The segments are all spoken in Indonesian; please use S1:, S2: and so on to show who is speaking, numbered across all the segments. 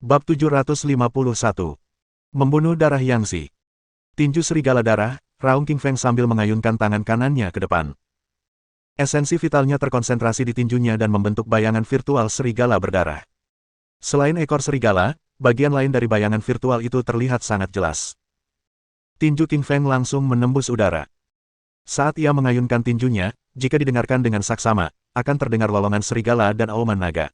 S1: Bab 751. Membunuh darah Yangzi. Tinju serigala darah, raung King Feng sambil mengayunkan tangan kanannya ke depan. Esensi vitalnya terkonsentrasi di tinjunya dan membentuk bayangan virtual serigala berdarah. Selain ekor serigala, bagian lain dari bayangan virtual itu terlihat sangat jelas. Tinju King Feng langsung menembus udara. Saat ia mengayunkan tinjunya, jika didengarkan dengan saksama, akan terdengar lolongan serigala dan auman naga.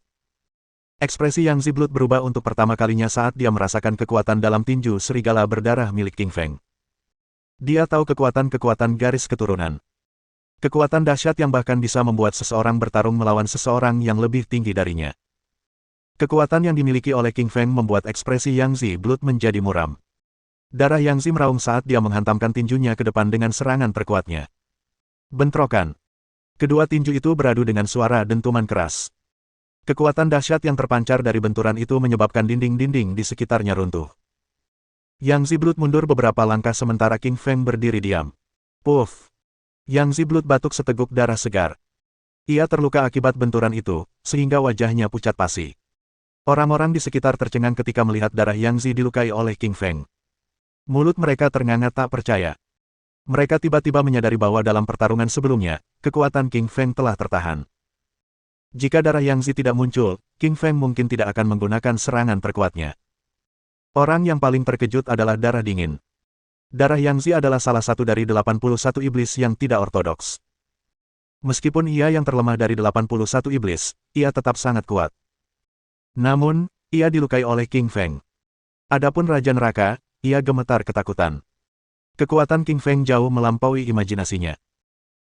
S1: Ekspresi Yangzi Blood berubah untuk pertama kalinya saat dia merasakan kekuatan dalam tinju serigala berdarah milik King Feng. Dia tahu kekuatan-kekuatan garis keturunan. Kekuatan dahsyat yang bahkan bisa membuat seseorang bertarung melawan seseorang yang lebih tinggi darinya. Kekuatan yang dimiliki oleh King Feng membuat ekspresi Yangzi Blood menjadi muram. Darah Yangzi meraung saat dia menghantamkan tinjunya ke depan dengan serangan terkuatnya. Bentrokan. Kedua tinju itu beradu dengan suara dentuman keras. Kekuatan dahsyat yang terpancar dari benturan itu menyebabkan dinding-dinding di sekitarnya runtuh. Yangzi Blood mundur beberapa langkah sementara King Feng berdiri diam. Puff! Yangzi Blood batuk seteguk darah segar. Ia terluka akibat benturan itu, sehingga wajahnya pucat pasi. Orang-orang di sekitar tercengang ketika melihat darah Yangzi dilukai oleh King Feng. Mulut mereka ternganga tak percaya. Mereka tiba-tiba menyadari bahwa dalam pertarungan sebelumnya, kekuatan King Feng telah tertahan. Jika darah Yangzi tidak muncul, King Feng mungkin tidak akan menggunakan serangan terkuatnya. Orang yang paling terkejut adalah darah dingin. Darah Yangzi adalah salah satu dari 81 iblis yang tidak ortodoks. Meskipun ia yang terlemah dari 81 iblis, ia tetap sangat kuat. Namun, ia dilukai oleh King Feng. Adapun Raja Neraka, ia gemetar ketakutan. Kekuatan King Feng jauh melampaui imajinasinya.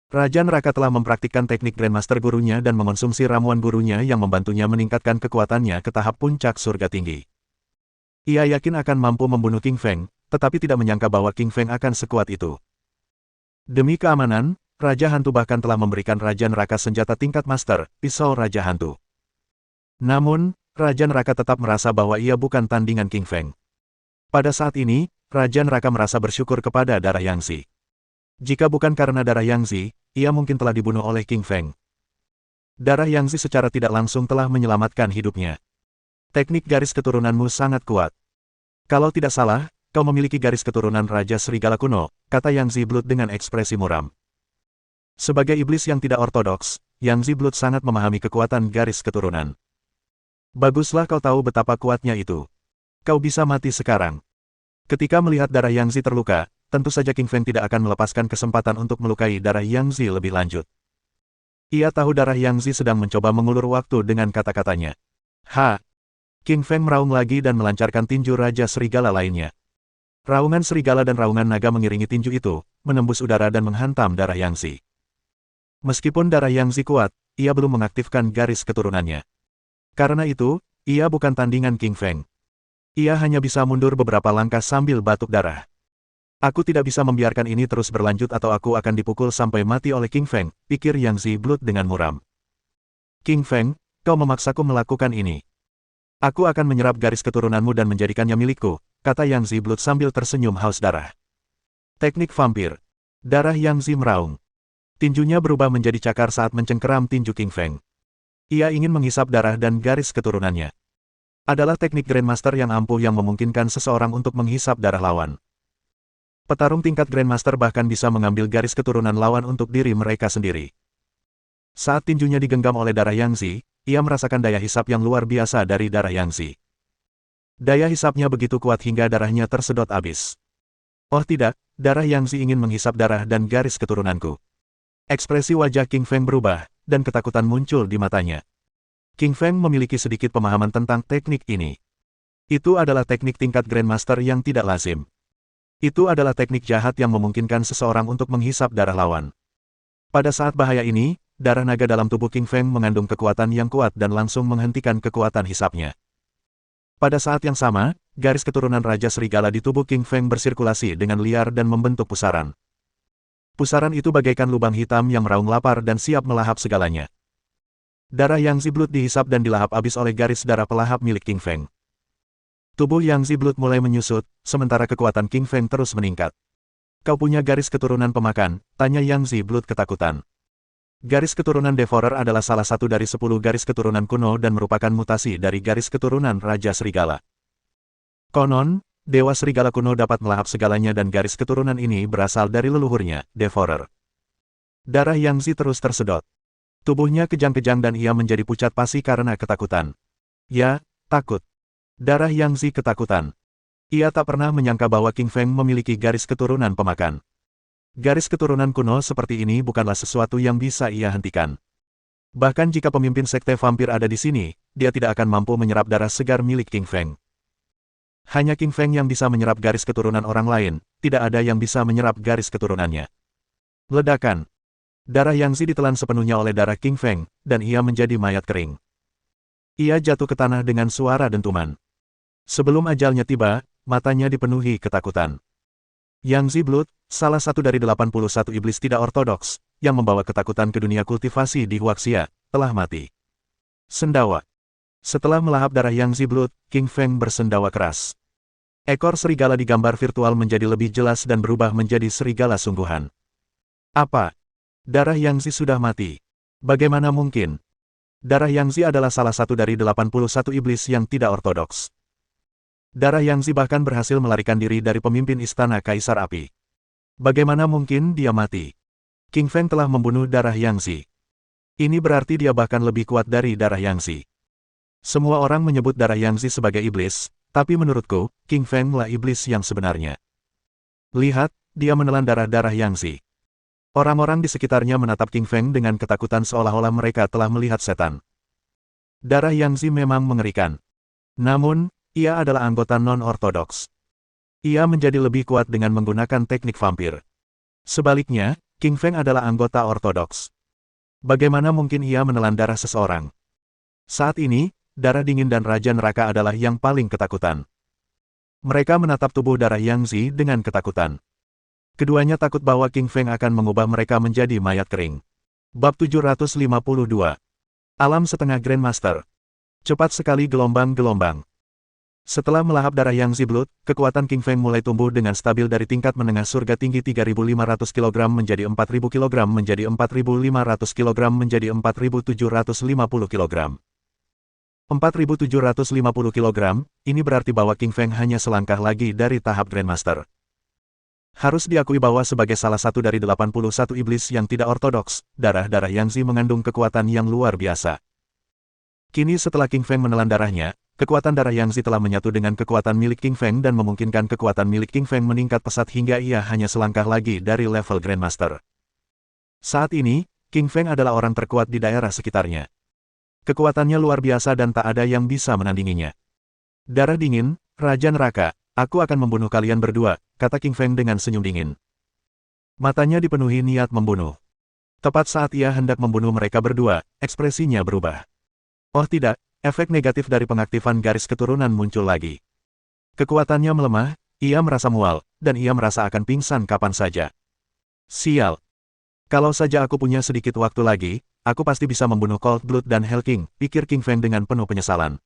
S1: Raja Neraka telah mempraktikkan teknik Grandmaster gurunya dan mengonsumsi ramuan gurunya yang membantunya meningkatkan kekuatannya ke tahap puncak surga tinggi. Ia yakin akan mampu membunuh King Feng, tetapi tidak menyangka bahwa King Feng akan sekuat itu. Demi keamanan, Raja Hantu bahkan telah memberikan Raja Neraka senjata tingkat Master, pisau Raja Hantu. Namun, Raja Neraka tetap merasa bahwa ia bukan tandingan King Feng. Pada saat ini, Raja Neraka merasa bersyukur kepada darah Yangzi. Jika bukan karena darah Yangzi, ia mungkin telah dibunuh oleh King Feng. Darah Yangzi secara tidak langsung telah menyelamatkan hidupnya. Teknik garis keturunanmu sangat kuat. Kalau tidak salah, kau memiliki garis keturunan Raja Serigala kuno, kata Yangzi Blood dengan ekspresi muram. Sebagai iblis yang tidak ortodoks, Yangzi Blood sangat memahami kekuatan garis keturunan. Baguslah kau tahu betapa kuatnya itu. Kau bisa mati sekarang. Ketika melihat darah Yangzi terluka, tentu saja King Feng tidak akan melepaskan kesempatan untuk melukai darah Yangzi lebih lanjut. Ia tahu darah Yangzi sedang mencoba mengulur waktu dengan kata-katanya. Ha! King Feng meraung lagi dan melancarkan tinju Raja Serigala lainnya. Raungan serigala dan raungan naga mengiringi tinju itu, menembus udara dan menghantam darah Yangzi. Meskipun darah Yangzi kuat, ia belum mengaktifkan garis keturunannya. Karena itu, ia bukan tandingan King Feng. Ia hanya bisa mundur beberapa langkah sambil batuk darah. Aku tidak bisa membiarkan ini terus berlanjut atau aku akan dipukul sampai mati oleh King Feng, pikir Yangzi Blood dengan muram. King Feng, kau memaksaku melakukan ini. Aku akan menyerap garis keturunanmu dan menjadikannya milikku, kata Yangzi Blood sambil tersenyum haus darah. Teknik vampir. Darah Yangzi meraung. Tinjunya berubah menjadi cakar saat mencengkeram tinju King Feng. Ia ingin menghisap darah dan garis keturunannya. Adalah teknik Grandmaster yang ampuh yang memungkinkan seseorang untuk menghisap darah lawan. Petarung tingkat Grandmaster bahkan bisa mengambil garis keturunan lawan untuk diri mereka sendiri. Saat tinjunya digenggam oleh darah Yangzi, ia merasakan daya hisap yang luar biasa dari darah Yangzi. Daya hisapnya begitu kuat hingga darahnya tersedot habis. Oh tidak, darah Yangzi ingin menghisap darah dan garis keturunanku. Ekspresi wajah King Feng berubah, dan ketakutan muncul di matanya. King Feng memiliki sedikit pemahaman tentang teknik ini. Itu adalah teknik tingkat Grandmaster yang tidak lazim. Itu adalah teknik jahat yang memungkinkan seseorang untuk menghisap darah lawan. Pada saat bahaya ini, darah naga dalam tubuh King Feng mengandung kekuatan yang kuat dan langsung menghentikan kekuatan hisapnya. Pada saat yang sama, garis keturunan Raja Serigala di tubuh King Feng bersirkulasi dengan liar dan membentuk pusaran. Pusaran itu bagaikan lubang hitam yang meraung lapar dan siap melahap segalanya. Darah Yangzi Blood dihisap dan dilahap habis oleh garis darah pelahap milik King Feng. Tubuh Yangzi Blood mulai menyusut, sementara kekuatan King Feng terus meningkat. Kau punya garis keturunan pemakan, tanya Yangzi Blood ketakutan. Garis keturunan Devourer adalah salah satu dari 10 garis keturunan kuno dan merupakan mutasi dari garis keturunan Raja Serigala. Konon, Dewa Serigala kuno dapat melahap segalanya dan garis keturunan ini berasal dari leluhurnya, Devourer. Darah Yang Zi terus tersedot. Tubuhnya kejang-kejang dan ia menjadi pucat pasi karena ketakutan. Ya, takut. Darah Yang Zi ketakutan. Ia tak pernah menyangka bahwa King Feng memiliki garis keturunan pemakan. Garis keturunan kuno seperti ini bukanlah sesuatu yang bisa ia hentikan. Bahkan jika pemimpin sekte vampir ada di sini, dia tidak akan mampu menyerap darah segar milik King Feng. Hanya King Feng yang bisa menyerap garis keturunan orang lain, tidak ada yang bisa menyerap garis keturunannya. Ledakan. Darah Yang Zi ditelan sepenuhnya oleh darah King Feng, dan ia menjadi mayat kering. Ia jatuh ke tanah dengan suara dentuman. Sebelum ajalnya tiba, matanya dipenuhi ketakutan. Yang Zi Blood, salah satu dari 81 iblis tidak ortodoks, yang membawa ketakutan ke dunia kultivasi di Huaxia, telah mati. Sendawa. Setelah melahap darah Yang Zi Blood, King Feng bersendawa keras. Ekor serigala di gambar virtual menjadi lebih jelas dan berubah menjadi serigala sungguhan. Apa? Darah Yang Zi sudah mati. Bagaimana mungkin? Darah Yang Zi adalah salah satu dari 81 iblis yang tidak ortodoks. Darah Yang Zi bahkan berhasil melarikan diri dari pemimpin istana Kaisar Api. Bagaimana mungkin dia mati? King Feng telah membunuh darah Yang Zi. Ini berarti dia bahkan lebih kuat dari darah Yang Zi. Semua orang menyebut darah Yang Zi sebagai iblis, tapi menurutku, King Feng lah iblis yang sebenarnya. Lihat, dia menelan darah-darah Yang Zi. Orang-orang di sekitarnya menatap King Feng dengan ketakutan seolah-olah mereka telah melihat setan. Darah Yang Zi memang mengerikan. Namun, ia adalah anggota non-ortodoks. Ia menjadi lebih kuat dengan menggunakan teknik vampir. Sebaliknya, King Feng adalah anggota ortodoks. Bagaimana mungkin ia menelan darah seseorang? Saat ini, darah dingin dan Raja Neraka adalah yang paling ketakutan. Mereka menatap tubuh darah Yang Zi dengan ketakutan. Keduanya takut bahwa King Feng akan mengubah mereka menjadi mayat kering. Bab 752. Alam Setengah Grandmaster. Cepat sekali gelombang-gelombang. Setelah melahap darah Yang Zi Blood, kekuatan King Feng mulai tumbuh dengan stabil dari tingkat menengah surga tinggi 3.500 kg menjadi 4.000 kg menjadi 4.500 kg menjadi 4.750 kg. 4.750 kg, ini berarti bahwa King Feng hanya selangkah lagi dari tahap Grandmaster. Harus diakui bahwa sebagai salah satu dari 81 iblis yang tidak ortodoks, darah-darah Yang Zi mengandung kekuatan yang luar biasa. Kini setelah King Feng menelan darahnya, kekuatan darah Yang Zi telah menyatu dengan kekuatan milik King Feng dan memungkinkan kekuatan milik King Feng meningkat pesat hingga ia hanya selangkah lagi dari level Grandmaster. Saat ini, King Feng adalah orang terkuat di daerah sekitarnya. Kekuatannya luar biasa dan tak ada yang bisa menandinginya. Darah dingin, Raja Neraka, aku akan membunuh kalian berdua, kata King Feng dengan senyum dingin. Matanya dipenuhi niat membunuh. Tepat saat ia hendak membunuh mereka berdua, ekspresinya berubah. Oh tidak, efek negatif dari pengaktifan garis keturunan muncul lagi. Kekuatannya melemah, ia merasa mual, dan ia merasa akan pingsan kapan saja. Sial. Kalau saja aku punya sedikit waktu lagi, aku pasti bisa membunuh Cold Blood dan Hell King, pikir King Feng dengan penuh penyesalan.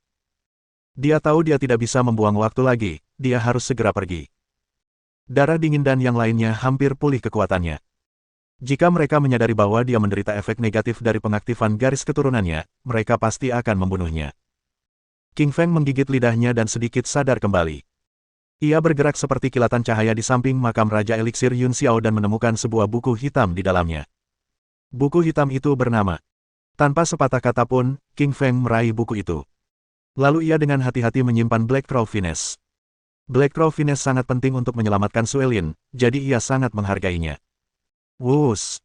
S1: Dia tahu dia tidak bisa membuang waktu lagi, dia harus segera pergi. Darah dingin dan yang lainnya hampir pulih kekuatannya. Jika mereka menyadari bahwa dia menderita efek negatif dari pengaktifan garis keturunannya, mereka pasti akan membunuhnya. King Feng menggigit lidahnya dan sedikit sadar kembali. Ia bergerak seperti kilatan cahaya di samping makam Raja Eliksir Yun Xiao dan menemukan sebuah buku hitam di dalamnya. Buku hitam itu bernama. Tanpa sepatah kata pun, King Feng meraih buku itu. Lalu ia dengan hati-hati menyimpan Black Crow Finesse. Black Crow Finesse sangat penting untuk menyelamatkan Suelin, jadi ia sangat menghargainya. Wuss!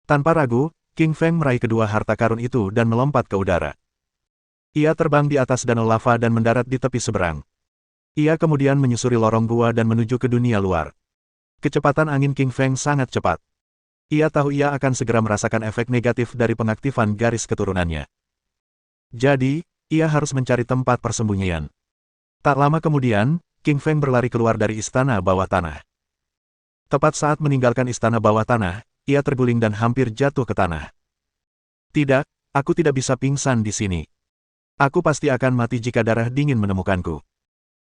S1: Tanpa ragu, King Feng meraih kedua harta karun itu dan melompat ke udara. Ia terbang di atas danau lava dan mendarat di tepi seberang. Ia kemudian menyusuri lorong gua dan menuju ke dunia luar. Kecepatan angin King Feng sangat cepat. Ia tahu ia akan segera merasakan efek negatif dari pengaktifan garis keturunannya. Jadi, ia harus mencari tempat persembunyian. Tak lama kemudian, King Feng berlari keluar dari istana bawah tanah. Tepat saat meninggalkan istana bawah tanah, ia terguling dan hampir jatuh ke tanah. Tidak, aku tidak bisa pingsan di sini. Aku pasti akan mati jika darah dingin menemukanku.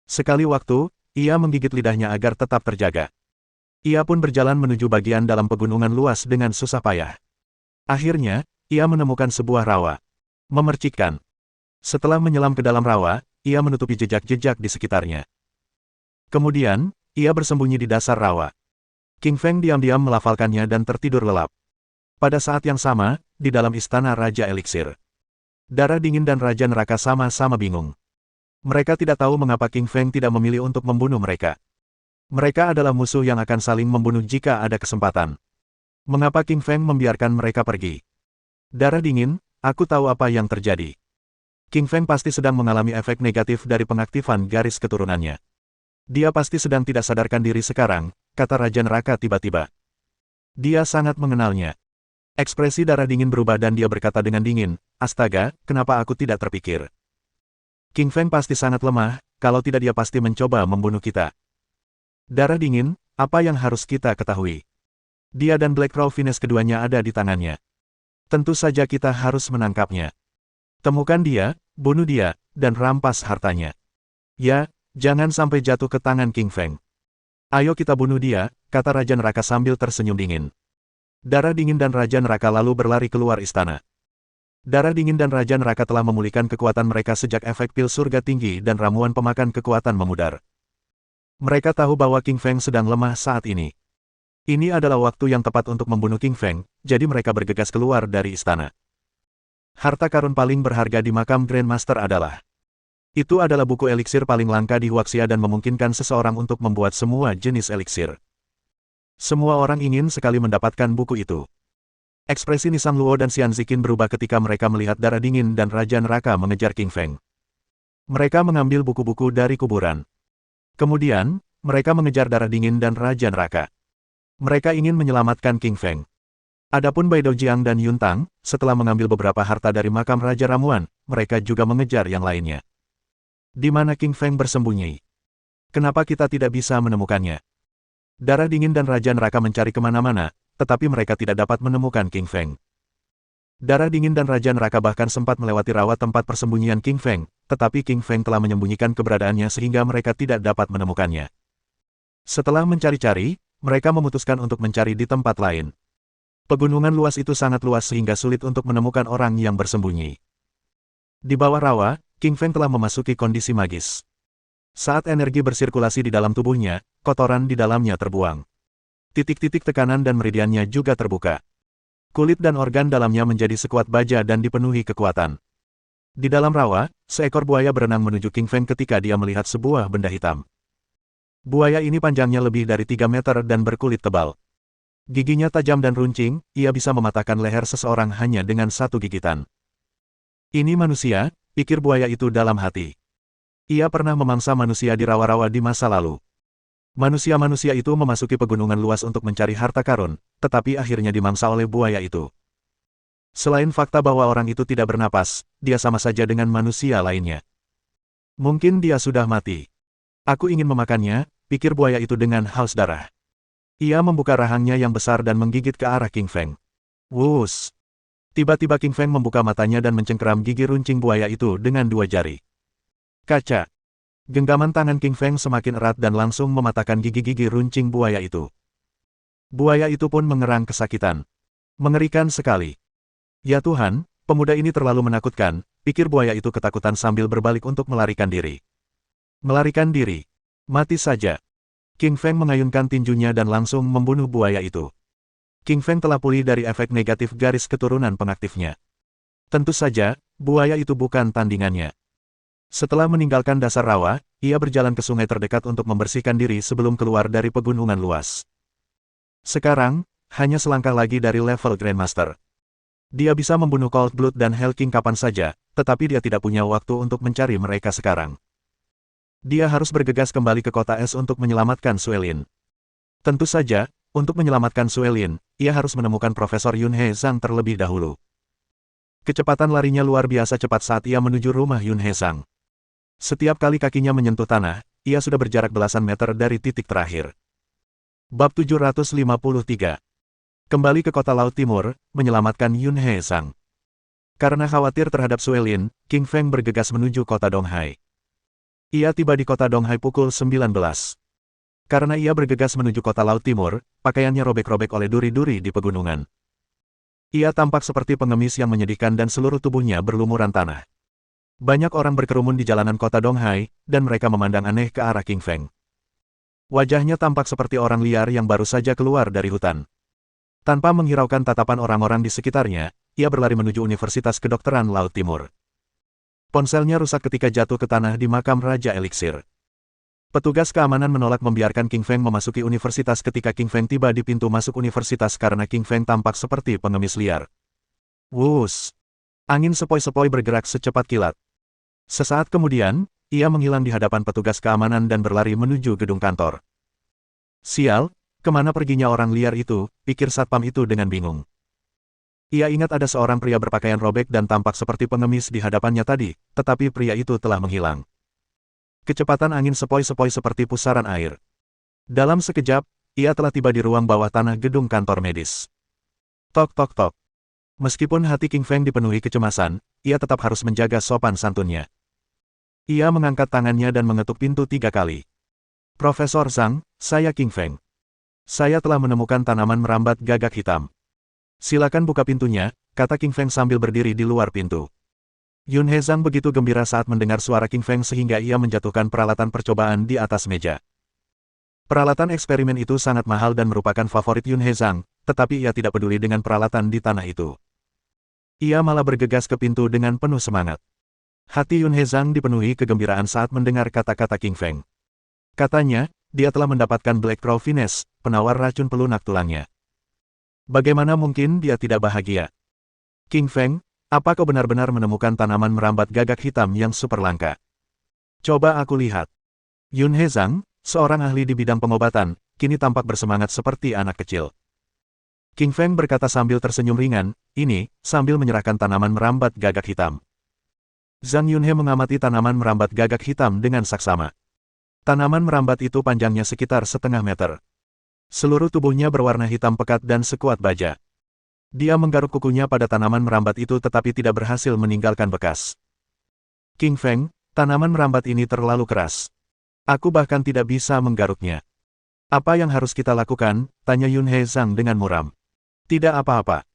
S1: Sekali waktu, ia menggigit lidahnya agar tetap terjaga. Ia pun berjalan menuju bagian dalam pegunungan luas dengan susah payah. Akhirnya, ia menemukan sebuah rawa. Memercikkan. Setelah menyelam ke dalam rawa, ia menutupi jejak-jejak di sekitarnya. Kemudian, ia bersembunyi di dasar rawa. King Feng diam-diam melafalkannya dan tertidur lelap. Pada saat yang sama, di dalam istana Raja Eliksir, Darah Dingin dan Raja Neraka sama-sama bingung. Mereka tidak tahu mengapa King Feng tidak memilih untuk membunuh mereka. Mereka adalah musuh yang akan saling membunuh jika ada kesempatan. Mengapa King Feng membiarkan mereka pergi? Darah Dingin, aku tahu apa yang terjadi. King Feng pasti sedang mengalami efek negatif dari pengaktifan garis keturunannya. Dia pasti sedang tidak sadarkan diri sekarang, kata Raja Neraka tiba-tiba. Dia sangat mengenalnya. Ekspresi Darah Dingin berubah dan dia berkata dengan dingin, astaga, kenapa aku tidak terpikir? King Feng pasti sangat lemah, kalau tidak dia pasti mencoba membunuh kita. Darah Dingin, apa yang harus kita ketahui? Dia dan Black Crow Fines keduanya ada di tangannya. Tentu saja kita harus menangkapnya. Temukan dia, bunuh dia, dan rampas hartanya. Ya, jangan sampai jatuh ke tangan King Feng. Ayo kita bunuh dia, kata Raja Neraka sambil tersenyum dingin. Darah Dingin dan Raja Neraka lalu berlari keluar istana. Darah Dingin dan Raja Neraka telah memulihkan kekuatan mereka sejak efek pil surga tinggi dan ramuan pemakan kekuatan memudar. Mereka tahu bahwa King Feng sedang lemah saat ini. Ini adalah waktu yang tepat untuk membunuh King Feng, jadi mereka bergegas keluar dari istana. Harta karun paling berharga di makam Grandmaster adalah. Itu adalah buku eliksir paling langka di Huaxia dan memungkinkan seseorang untuk membuat semua jenis eliksir. Semua orang ingin sekali mendapatkan buku itu. Ekspresi Nisang Luo dan Xian Ziqin berubah ketika mereka melihat Darah Dingin dan Raja Neraka mengejar King Feng. Mereka mengambil buku-buku dari kuburan. Kemudian, mereka mengejar Darah Dingin dan Raja Neraka. Mereka ingin menyelamatkan King Feng. Adapun Bai Doujiang dan Yuntang, setelah mengambil beberapa harta dari makam Raja Ramuan, mereka juga mengejar yang lainnya. Di mana King Feng bersembunyi? Kenapa kita tidak bisa menemukannya? Darah Dingin dan Raja Neraka mencari kemana-mana, tetapi mereka tidak dapat menemukan King Feng. Darah Dingin dan Raja Neraka bahkan sempat melewati rawa tempat persembunyian King Feng, tetapi King Feng telah menyembunyikan keberadaannya sehingga mereka tidak dapat menemukannya. Setelah mencari-cari, mereka memutuskan untuk mencari di tempat lain. Pegunungan luas itu sangat luas sehingga sulit untuk menemukan orang yang bersembunyi. Di bawah rawa, King Feng telah memasuki kondisi magis. Saat energi bersirkulasi di dalam tubuhnya, kotoran di dalamnya terbuang. Titik-titik tekanan dan meridiannya juga terbuka. Kulit dan organ dalamnya menjadi sekuat baja dan dipenuhi kekuatan. Di dalam rawa, seekor buaya berenang menuju King Feng ketika dia melihat sebuah benda hitam. Buaya ini panjangnya lebih dari 3 meter dan berkulit tebal. Giginya tajam dan runcing, ia bisa mematahkan leher seseorang hanya dengan satu gigitan. Ini manusia, pikir buaya itu dalam hati. Ia pernah memangsa manusia di rawa-rawa di masa lalu. Manusia-manusia itu memasuki pegunungan luas untuk mencari harta karun, tetapi akhirnya dimangsa oleh buaya itu. Selain fakta bahwa orang itu tidak bernapas, dia sama saja dengan manusia lainnya. Mungkin dia sudah mati. Aku ingin memakannya, pikir buaya itu dengan haus darah. Ia membuka rahangnya yang besar dan menggigit ke arah King Feng. Wus! Tiba-tiba King Feng membuka matanya dan mencengkeram gigi runcing buaya itu dengan 2 jari. Kaca! Genggaman tangan King Feng semakin erat dan langsung mematahkan gigi-gigi runcing buaya itu. Buaya itu pun mengerang kesakitan. Mengerikan sekali. Ya Tuhan, pemuda ini terlalu menakutkan, pikir buaya itu ketakutan sambil berbalik untuk melarikan diri. Melarikan diri. Mati saja. King Feng mengayunkan tinjunya dan langsung membunuh buaya itu. King Feng telah pulih dari efek negatif garis keturunan pengaktifnya. Tentu saja, buaya itu bukan tandingannya. Setelah meninggalkan dasar rawa, ia berjalan ke sungai terdekat untuk membersihkan diri sebelum keluar dari pegunungan luas. Sekarang, hanya selangkah lagi dari level Grandmaster. Dia bisa membunuh Cold Blood dan Hell King kapan saja, tetapi dia tidak punya waktu untuk mencari mereka sekarang. Dia harus bergegas kembali ke kota es untuk menyelamatkan Suelin. Tentu saja, untuk menyelamatkan Suelin, ia harus menemukan Profesor Yunhe Zhang terlebih dahulu. Kecepatan larinya luar biasa cepat saat ia menuju rumah Yunhe Zhang. Setiap kali kakinya menyentuh tanah, ia sudah berjarak belasan meter dari titik terakhir. Bab 753. Kembali ke kota Laut Timur, menyelamatkan Yunhe Zhang. Karena khawatir terhadap Suelin, King Feng bergegas menuju kota Donghai. Ia tiba di kota Donghai pukul 19. Karena ia bergegas menuju kota Laut Timur, pakaiannya robek-robek oleh duri-duri di pegunungan. Ia tampak seperti pengemis yang menyedihkan dan seluruh tubuhnya berlumuran tanah. Banyak orang berkerumun di jalanan kota Donghai, dan mereka memandang aneh ke arah King Feng. Wajahnya tampak seperti orang liar yang baru saja keluar dari hutan. Tanpa menghiraukan tatapan orang-orang di sekitarnya, ia berlari menuju Universitas Kedokteran Laut Timur. Ponselnya rusak ketika jatuh ke tanah di makam Raja Eliksir. Petugas keamanan menolak membiarkan King Feng memasuki universitas ketika King Feng tiba di pintu masuk universitas karena King Feng tampak seperti pengemis liar. Wuss! Angin sepoi-sepoi bergerak secepat kilat. Sesaat kemudian, ia menghilang di hadapan petugas keamanan dan berlari menuju gedung kantor. Sial, kemana perginya orang liar itu, pikir satpam itu dengan bingung. Ia ingat ada seorang pria berpakaian robek dan tampak seperti pengemis di hadapannya tadi, tetapi pria itu telah menghilang. Kecepatan angin sepoi-sepoi seperti pusaran air. Dalam sekejap, ia telah tiba di ruang bawah tanah gedung kantor medis. Tok tok tok. Meskipun hati King Feng dipenuhi kecemasan, ia tetap harus menjaga sopan santunnya. Ia mengangkat tangannya dan mengetuk pintu 3 kali. Profesor Zhang, saya King Feng. Saya telah menemukan tanaman merambat gagak hitam. Silakan buka pintunya, kata King Feng sambil berdiri di luar pintu. Yun He Zhang begitu gembira saat mendengar suara King Feng sehingga ia menjatuhkan peralatan percobaan di atas meja. Peralatan eksperimen itu sangat mahal dan merupakan favorit Yun He Zhang, tetapi ia tidak peduli dengan peralatan di tanah itu. Ia malah bergegas ke pintu dengan penuh semangat. Hati Yun He Zhang dipenuhi kegembiraan saat mendengar kata-kata King Feng. Katanya, dia telah mendapatkan Black Crow Finesse, penawar racun pelunak tulangnya. Bagaimana mungkin dia tidak bahagia? King Feng, apa kau benar-benar menemukan tanaman merambat gagak hitam yang super langka? Coba aku lihat. Yun He Zhang, seorang ahli di bidang pengobatan, kini tampak bersemangat seperti anak kecil. King Feng berkata sambil tersenyum ringan, ini, sambil menyerahkan tanaman merambat gagak hitam. Zhang Yunhe mengamati tanaman merambat gagak hitam dengan saksama. Tanaman merambat itu panjangnya sekitar setengah meter. Seluruh tubuhnya berwarna hitam pekat dan sekuat baja. Dia menggaruk kukunya pada tanaman merambat itu tetapi tidak berhasil meninggalkan bekas. King Feng, tanaman merambat ini terlalu keras. Aku bahkan tidak bisa menggaruknya. Apa yang harus kita lakukan? Tanya Yun He Zhang dengan muram. Tidak apa-apa.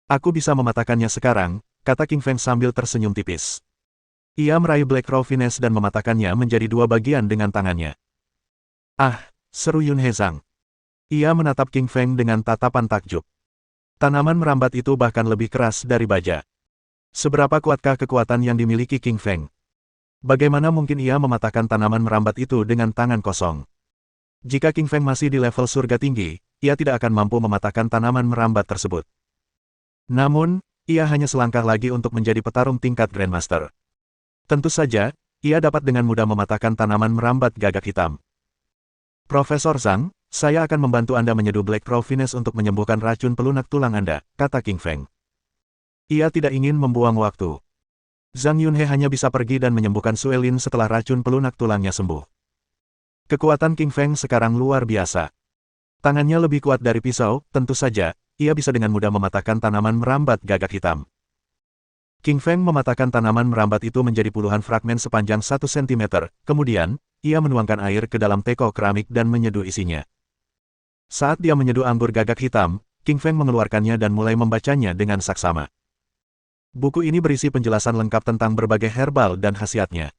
S1: Aku bisa mematahkannya sekarang, kata King Feng sambil tersenyum tipis. Ia meraih Black Crow Finesse dan mematahkannya menjadi 2 bagian dengan tangannya. Ah, seru Yun He Zhang. Ia menatap King Feng dengan tatapan takjub. Tanaman merambat itu bahkan lebih keras dari baja. Seberapa kuatkah kekuatan yang dimiliki King Feng? Bagaimana mungkin ia mematahkan tanaman merambat itu dengan tangan kosong? Jika King Feng masih di level surga tinggi, ia tidak akan mampu mematahkan tanaman merambat tersebut. Namun, ia hanya selangkah lagi untuk menjadi petarung tingkat Grandmaster. Tentu saja, ia dapat dengan mudah mematahkan tanaman merambat gagak hitam. Profesor Zhang, saya akan membantu Anda menyeduh Black Crow Finesse untuk menyembuhkan racun pelunak tulang Anda, kata King Feng. Ia tidak ingin membuang waktu. Zhang Yunhe hanya bisa pergi dan menyembuhkan Suelin setelah racun pelunak tulangnya sembuh. Kekuatan King Feng sekarang luar biasa. Tangannya lebih kuat dari pisau, tentu saja, ia bisa dengan mudah mematahkan tanaman merambat gagak hitam. King Feng mematahkan tanaman merambat itu menjadi puluhan fragmen sepanjang 1 cm, kemudian, ia menuangkan air ke dalam teko keramik dan menyeduh isinya. Saat dia menyeduh anggur gagak hitam, King Feng mengeluarkannya dan mulai membacanya dengan saksama. Buku ini berisi penjelasan lengkap tentang berbagai herbal dan khasiatnya.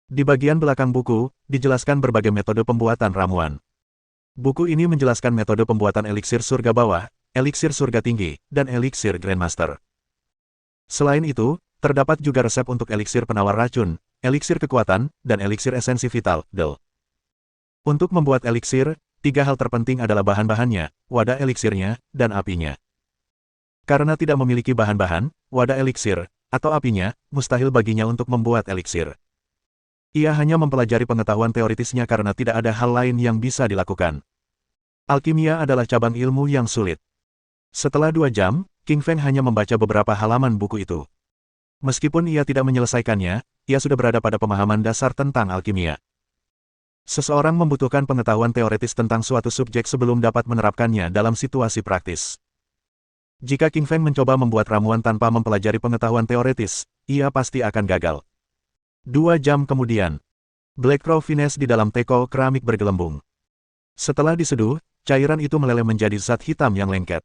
S1: Di bagian belakang buku, dijelaskan berbagai metode pembuatan ramuan. Buku ini menjelaskan metode pembuatan eliksir surga bawah, eliksir surga tinggi, dan eliksir Grandmaster. Selain itu, terdapat juga resep untuk eliksir penawar racun, eliksir kekuatan, dan eliksir esensi vital, DEL. Untuk membuat eliksir, 3 hal terpenting adalah bahan-bahannya, wadah eliksirnya, dan apinya. Karena tidak memiliki bahan-bahan, wadah eliksir, atau apinya, mustahil baginya untuk membuat eliksir. Ia hanya mempelajari pengetahuan teoritisnya karena tidak ada hal lain yang bisa dilakukan. Alkimia adalah cabang ilmu yang sulit. Setelah 2 jam, King Feng hanya membaca beberapa halaman buku itu. Meskipun ia tidak menyelesaikannya, ia sudah berada pada pemahaman dasar tentang alkimia. Seseorang membutuhkan pengetahuan teoretis tentang suatu subjek sebelum dapat menerapkannya dalam situasi praktis. Jika King Feng mencoba membuat ramuan tanpa mempelajari pengetahuan teoretis, ia pasti akan gagal. 2 jam kemudian, Black Crow Finesse di dalam teko keramik bergelembung. Setelah diseduh, cairan itu meleleh menjadi zat hitam yang lengket.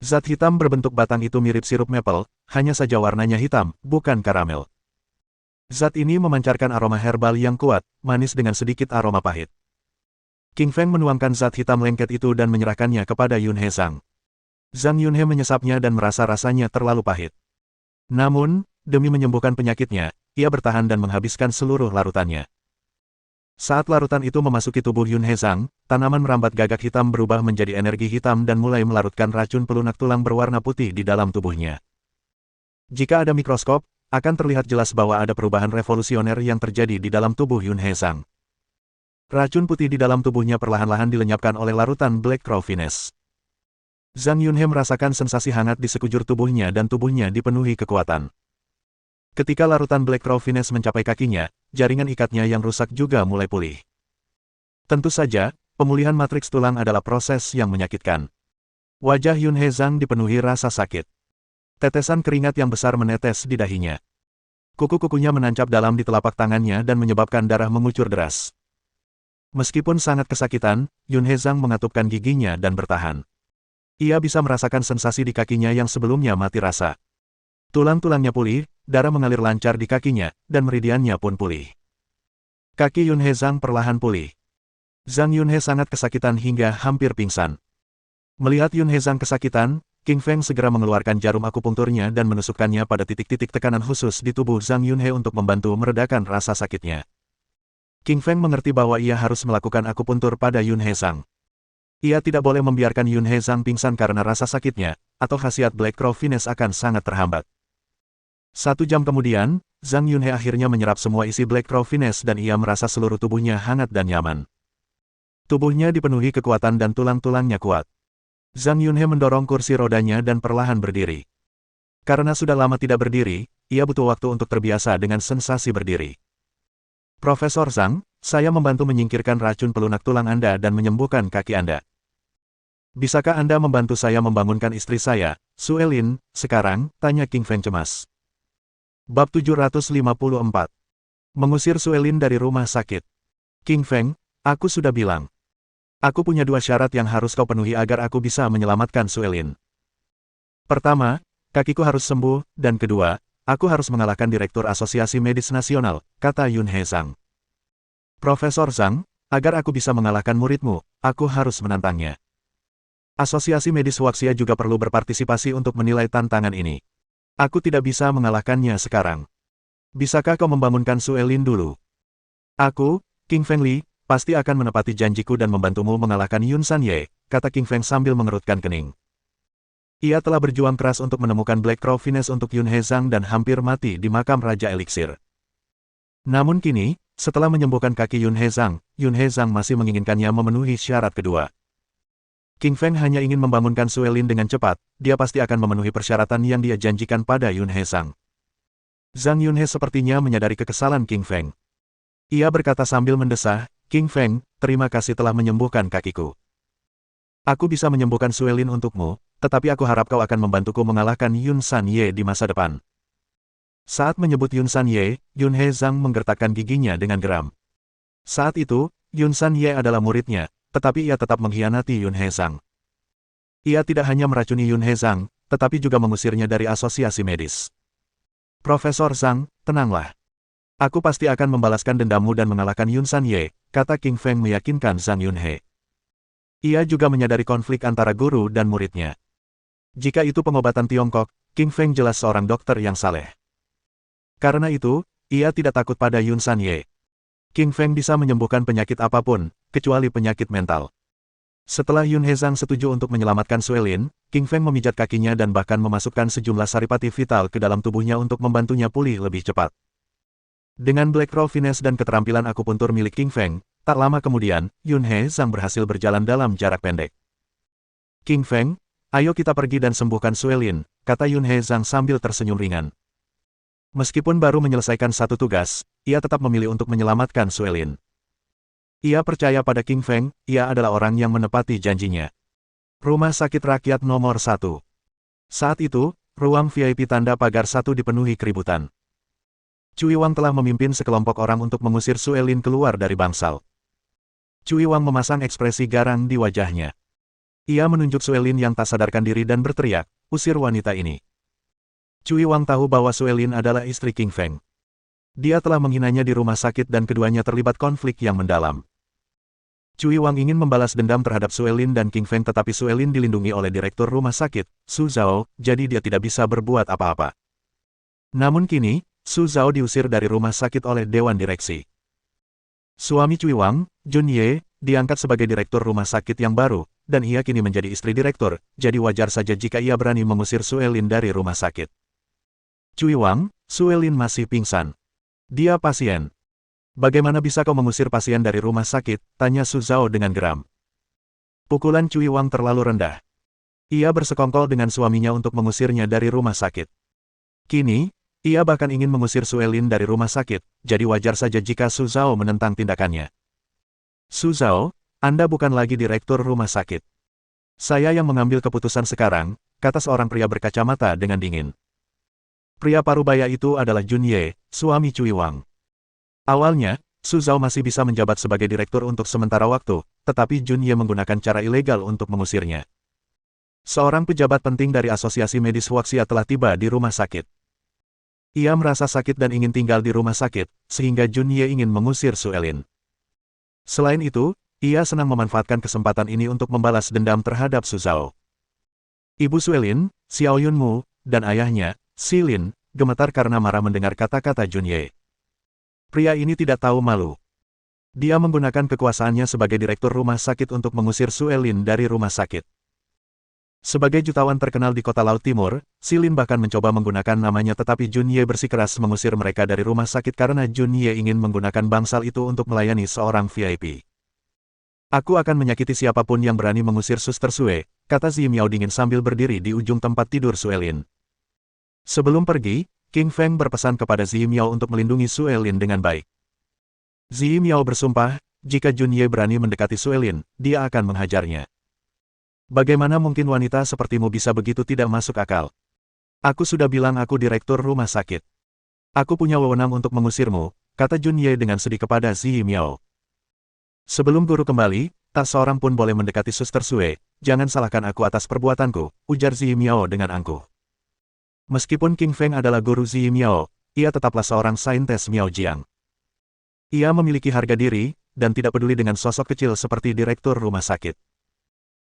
S1: Zat hitam berbentuk batang itu mirip sirup maple, hanya saja warnanya hitam, bukan karamel. Zat ini memancarkan aroma herbal yang kuat, manis dengan sedikit aroma pahit. King Feng menuangkan zat hitam lengket itu dan menyerahkannya kepada Yun He Zhang. Zhang Yunhe menyesapnya dan merasa rasanya terlalu pahit. Namun, demi menyembuhkan penyakitnya, ia bertahan dan menghabiskan seluruh larutannya. Saat larutan itu memasuki tubuh Yun He Zhang, tanaman merambat gagak hitam berubah menjadi energi hitam dan mulai melarutkan racun pelunak tulang berwarna putih di dalam tubuhnya. Jika ada mikroskop, akan terlihat jelas bahwa ada perubahan revolusioner yang terjadi di dalam tubuh Yun He Zhang. Racun putih di dalam tubuhnya perlahan-lahan dilenyapkan oleh larutan Black Crow Finesse. Zhang Yunhe merasakan sensasi hangat di sekujur tubuhnya dan tubuhnya dipenuhi kekuatan. Ketika larutan Black Crow Finesse mencapai kakinya, jaringan ikatnya yang rusak juga mulai pulih. Tentu saja, pemulihan matriks tulang adalah proses yang menyakitkan. Wajah Yun He Zhang dipenuhi rasa sakit. Tetesan keringat yang besar menetes di dahinya. Kuku-kukunya menancap dalam di telapak tangannya dan menyebabkan darah mengucur deras. Meskipun sangat kesakitan, Yun He Zhang mengatupkan giginya dan bertahan. Ia bisa merasakan sensasi di kakinya yang sebelumnya mati rasa. Tulang-tulangnya pulih, darah mengalir lancar di kakinya, dan meridiannya pun pulih. Kaki Yun He Zhang perlahan pulih. Zhang Yunhe sangat kesakitan hingga hampir pingsan. Melihat Yun He Zhang kesakitan, King Feng segera mengeluarkan jarum akupunkturnya dan menusukkannya pada titik-titik tekanan khusus di tubuh Zhang Yunhe untuk membantu meredakan rasa sakitnya. King Feng mengerti bahwa ia harus melakukan akupuntur pada Yun He Zhang. Ia tidak boleh membiarkan Yun He Zhang pingsan karena rasa sakitnya, atau khasiat Black Crow Finesse akan sangat terhambat. 1 jam kemudian, Zhang Yunhe akhirnya menyerap semua isi Black Crow Finesse dan ia merasa seluruh tubuhnya hangat dan nyaman. Tubuhnya dipenuhi kekuatan dan tulang-tulangnya kuat. Zhang Yunhe mendorong kursi rodanya dan perlahan berdiri. Karena sudah lama tidak berdiri, ia butuh waktu untuk terbiasa dengan sensasi berdiri. Profesor Zhang, saya membantu menyingkirkan racun pelunak tulang Anda dan menyembuhkan kaki Anda. Bisakah Anda membantu saya membangunkan istri saya, Sue Lin, sekarang? Tanya King Feng cemas. Bab 754. Mengusir Sue Lin dari rumah sakit. King Feng, aku sudah bilang. Aku punya 2 syarat yang harus kau penuhi agar aku bisa menyelamatkan Sue Lin. Pertama, kakiku harus sembuh, dan kedua, aku harus mengalahkan Direktur Asosiasi Medis Nasional, kata Yun He Zhang. Profesor Zhang, agar aku bisa mengalahkan muridmu, aku harus menantangnya. Asosiasi Medis Huaxia juga perlu berpartisipasi untuk menilai tantangan ini. Aku tidak bisa mengalahkannya sekarang. Bisakah kau membangunkan Sue Lin dulu? Aku, King Feng Li, pasti akan menepati janjiku dan membantumu mengalahkan Yun San Ye, kata King Feng sambil mengerutkan kening. Ia telah berjuang keras untuk menemukan Black Crow Finesse untuk Yun He Zhang dan hampir mati di makam Raja Elixir. Namun kini, setelah menyembuhkan kaki Yun He Zhang masih menginginkannya memenuhi syarat kedua. King Feng hanya ingin membangunkan Sue Lin dengan cepat, dia pasti akan memenuhi persyaratan yang dia janjikan pada Yun He Zhang. Zhang Yunhe sepertinya menyadari kekesalan King Feng. Ia berkata sambil mendesah, King Feng, terima kasih telah menyembuhkan kakiku. Aku bisa menyembuhkan Sue Lin untukmu, tetapi aku harap kau akan membantuku mengalahkan Yun San Ye di masa depan. Saat menyebut Yun San Ye, Yun He Zhang menggertakkan giginya dengan geram. Saat itu, Yun San Ye adalah muridnya, tetapi ia tetap mengkhianati Yun He Zhang. Ia tidak hanya meracuni Yun He Zhang, tetapi juga mengusirnya dari asosiasi medis. Profesor Zhang, tenanglah. Aku pasti akan membalaskan dendammu dan mengalahkan Yun San Ye, kata King Feng meyakinkan Zhang Yunhe. Ia juga menyadari konflik antara guru dan muridnya. Jika itu pengobatan Tiongkok, King Feng jelas seorang dokter yang saleh. Karena itu, ia tidak takut pada Yun San Ye. King Feng bisa menyembuhkan penyakit apapun, kecuali penyakit mental. Setelah Yun He Zhang setuju untuk menyelamatkan Sue Lin, King Feng memijat kakinya dan bahkan memasukkan sejumlah saripati vital ke dalam tubuhnya untuk membantunya pulih lebih cepat. Dengan Black Crow Finesse dan keterampilan akupuntur milik King Feng, tak lama kemudian, Yun He Zhang berhasil berjalan dalam jarak pendek. King Feng, ayo kita pergi dan sembuhkan Sue Lin, kata Yun He Zhang sambil tersenyum ringan. Meskipun baru menyelesaikan satu tugas, ia tetap memilih untuk menyelamatkan Sue Lin. Ia percaya pada King Feng, ia adalah orang yang menepati janjinya. Rumah Sakit Rakyat nomor 1. Saat itu, ruang VIP tanda pagar 1 dipenuhi keributan. Cui Wang telah memimpin sekelompok orang untuk mengusir Sue Lin keluar dari bangsal. Cui Wang memasang ekspresi garang di wajahnya. Ia menunjuk Sue Lin yang tak sadarkan diri dan berteriak, usir wanita ini. Cui Wang tahu bahwa Sue Lin adalah istri King Feng. Dia telah menghinanya di rumah sakit dan keduanya terlibat konflik yang mendalam. Cui Wang ingin membalas dendam terhadap Suelin dan King Feng tetapi Suelin dilindungi oleh direktur rumah sakit, Su Zhao, jadi dia tidak bisa berbuat apa-apa. Namun kini, Su Zhao diusir dari rumah sakit oleh Dewan Direksi. Suami Cui Wang, Jun Ye, diangkat sebagai direktur rumah sakit yang baru, dan ia kini menjadi istri direktur, jadi wajar saja jika ia berani mengusir Suelin dari rumah sakit. Cui Wang, Suelin masih pingsan. Dia pasien. Bagaimana bisa kau mengusir pasien dari rumah sakit? Tanya Su Zhao dengan geram. Pukulan Cui Wang terlalu rendah. Ia bersekongkol dengan suaminya untuk mengusirnya dari rumah sakit. Kini, ia bahkan ingin mengusir Suelin dari rumah sakit, jadi wajar saja jika Su Zhao menentang tindakannya. Su Zhao, Anda bukan lagi direktur rumah sakit. Saya yang mengambil keputusan sekarang, kata seorang pria berkacamata dengan dingin. Pria parubaya itu adalah Jun Ye, suami Cui Wang. Awalnya, Su Zhao masih bisa menjabat sebagai direktur untuk sementara waktu, tetapi Jun Ye menggunakan cara ilegal untuk mengusirnya. Seorang pejabat penting dari Asosiasi Medis Huaxia telah tiba di rumah sakit. Ia merasa sakit dan ingin tinggal di rumah sakit, sehingga Jun Ye ingin mengusir Suelin. Selain itu, ia senang memanfaatkan kesempatan ini untuk membalas dendam terhadap Su Zhao. Ibu Suelin, Xiao Yunmu, dan ayahnya, Si Lin, gemetar karena marah mendengar kata-kata Jun Ye. Pria ini tidak tahu malu. Dia menggunakan kekuasaannya sebagai direktur rumah sakit untuk mengusir Suelin dari rumah sakit. Sebagai jutawan terkenal di kota Laut Timur, Si Lin bahkan mencoba menggunakan namanya tetapi Jun Ye bersikeras mengusir mereka dari rumah sakit karena Jun Ye ingin menggunakan bangsal itu untuk melayani seorang VIP. Aku akan menyakiti siapapun yang berani mengusir Suster Sue, kata Zi Miao dingin sambil berdiri di ujung tempat tidur Suelin. Sebelum pergi, King Feng berpesan kepada Zi Miao untuk melindungi Suelin dengan baik. Zi Miao bersumpah, jika Jun Ye berani mendekati Suelin, dia akan menghajarnya. Bagaimana mungkin wanita sepertimu bisa begitu tidak masuk akal? Aku sudah bilang aku direktur rumah sakit. Aku punya wewenang untuk mengusirmu, kata Jun Ye dengan sedih kepada Zi Miao. Sebelum guru kembali, tak seorang pun boleh mendekati Suster Sue, jangan salahkan aku atas perbuatanku, ujar Zi Miao dengan angkuh. Meskipun King Feng adalah guru Zi Miao, ia tetaplah seorang saintes Miao Jiang. Ia memiliki harga diri, dan tidak peduli dengan sosok kecil seperti direktur rumah sakit.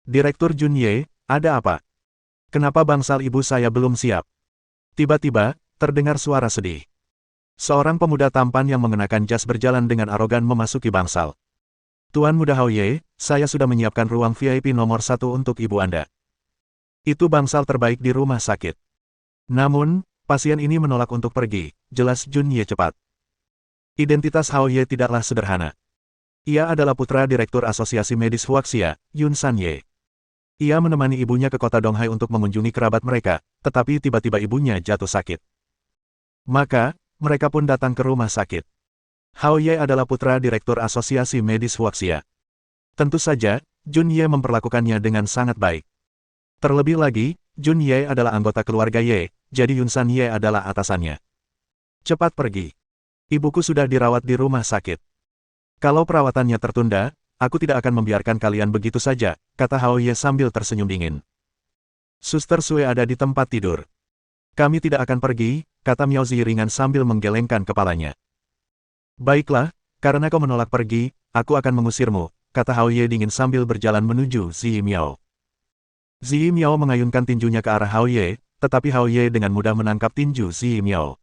S1: Direktur Jun Ye, ada apa? Kenapa bangsal ibu saya belum siap? Tiba-tiba, terdengar suara sedih. Seorang pemuda tampan yang mengenakan jas berjalan dengan arogan memasuki bangsal. Tuan Muda Hao Ye, saya sudah menyiapkan ruang VIP nomor 1 untuk ibu Anda. Itu bangsal terbaik di rumah sakit. Namun, pasien ini menolak untuk pergi, jelas Jun Ye cepat. Identitas Hao Ye tidaklah sederhana. Ia adalah putra Direktur Asosiasi Medis Huaxia, Yun San Ye. Ia menemani ibunya ke kota Donghai untuk mengunjungi kerabat mereka, tetapi tiba-tiba ibunya jatuh sakit. Maka, mereka pun datang ke rumah sakit. Hao Ye adalah putra Direktur Asosiasi Medis Huaxia. Tentu saja, Jun Ye memperlakukannya dengan sangat baik. Terlebih lagi, Jun Ye adalah anggota keluarga Ye, jadi Yun San Ye adalah atasannya. Cepat pergi. Ibuku sudah dirawat di rumah sakit. Kalau perawatannya tertunda, aku tidak akan membiarkan kalian begitu saja, kata Hao Ye sambil tersenyum dingin. Suster Sue ada di tempat tidur. Kami tidak akan pergi, kata Miao Zi ringan sambil menggelengkan kepalanya. Baiklah, karena kau menolak pergi, aku akan mengusirmu, kata Hao Ye dingin sambil berjalan menuju Zi Miao. Zi Miao mengayunkan tinjunya ke arah Hao Ye, tetapi Hao Ye dengan mudah menangkap tinju Zi Miao.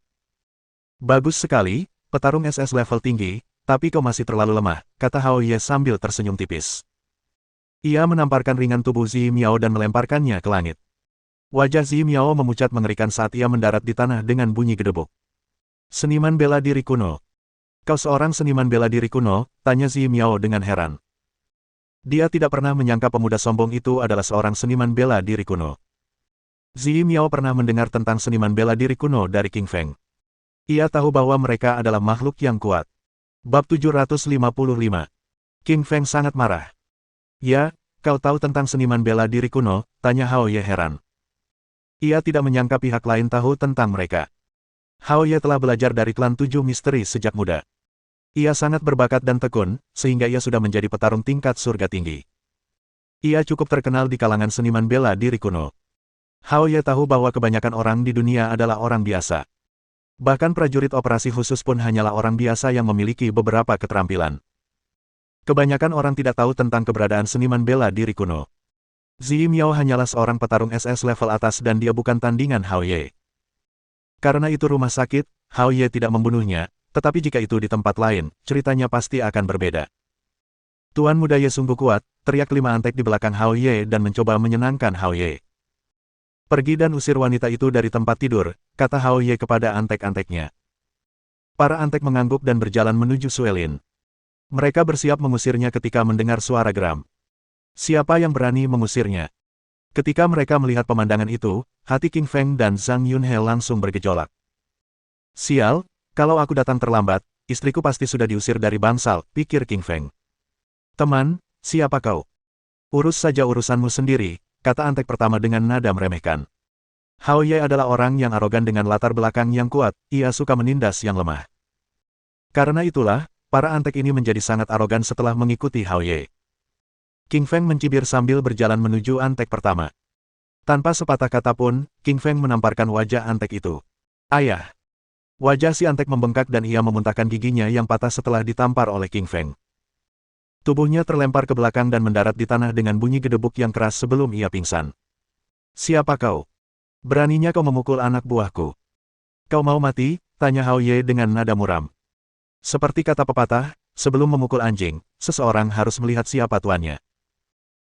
S1: Bagus sekali, petarung SS level tinggi, tapi kau masih terlalu lemah, kata Hao Ye sambil tersenyum tipis. Ia menamparkan ringan tubuh Zi Miao dan melemparkannya ke langit. Wajah Zi Miao memucat mengerikan saat ia mendarat di tanah dengan bunyi gedebuk. Seniman bela diri kuno. Kau seorang seniman bela diri kuno, tanya Zi Miao dengan heran. Dia tidak pernah menyangka pemuda sombong itu adalah seorang seniman bela diri kuno. Zi Miao pernah mendengar tentang seniman bela diri kuno dari King Feng. Ia tahu bahwa mereka adalah makhluk yang kuat. Bab 755. King Feng sangat marah. Ya, kau tahu tentang seniman bela diri kuno, tanya Hao Ye heran. Ia tidak menyangka pihak lain tahu tentang mereka. Hao Ye telah belajar dari klan 7 misteri sejak muda. Ia sangat berbakat dan tekun, sehingga ia sudah menjadi petarung tingkat surga tinggi. Ia cukup terkenal di kalangan seniman bela diri kuno. Hao Ye tahu bahwa kebanyakan orang di dunia adalah orang biasa. Bahkan prajurit operasi khusus pun hanyalah orang biasa yang memiliki beberapa keterampilan. Kebanyakan orang tidak tahu tentang keberadaan seniman bela diri kuno. Zi Miao hanyalah seorang petarung SS level atas dan dia bukan tandingan Hao Ye. Karena itu rumah sakit, Hao Ye tidak membunuhnya, tetapi jika itu di tempat lain, ceritanya pasti akan berbeda. Tuan muda Ye sungguh kuat, teriak 5 antek di belakang Hao Ye dan mencoba menyenangkan Hao Ye. Pergi dan usir wanita itu dari tempat tidur, kata Hao Ye kepada antek-anteknya. Para antek mengangguk dan berjalan menuju Suelin. Mereka bersiap mengusirnya ketika mendengar suara geram. Siapa yang berani mengusirnya? Ketika mereka melihat pemandangan itu, hati King Feng dan Zhang Yunhe langsung bergejolak. Sial, kalau aku datang terlambat, istriku pasti sudah diusir dari bangsal, pikir King Feng. Teman, siapa kau? Urus saja urusanmu sendiri, kata antek pertama dengan nada meremehkan. Hao Ye adalah orang yang arogan dengan latar belakang yang kuat, ia suka menindas yang lemah. Karena itulah, para antek ini menjadi sangat arogan setelah mengikuti Hao Ye. King Feng mencibir sambil berjalan menuju antek pertama. Tanpa sepatah kata pun, King Feng menamparkan wajah antek itu. Ayah! Wajah si antek membengkak dan ia memuntahkan giginya yang patah setelah ditampar oleh King Feng. Tubuhnya terlempar ke belakang dan mendarat di tanah dengan bunyi gedebuk yang keras sebelum ia pingsan. Siapa kau? Beraninya kau memukul anak buahku? Kau mau mati? Tanya Hao Ye dengan nada muram. Seperti kata pepatah, sebelum memukul anjing, seseorang harus melihat siapa tuannya.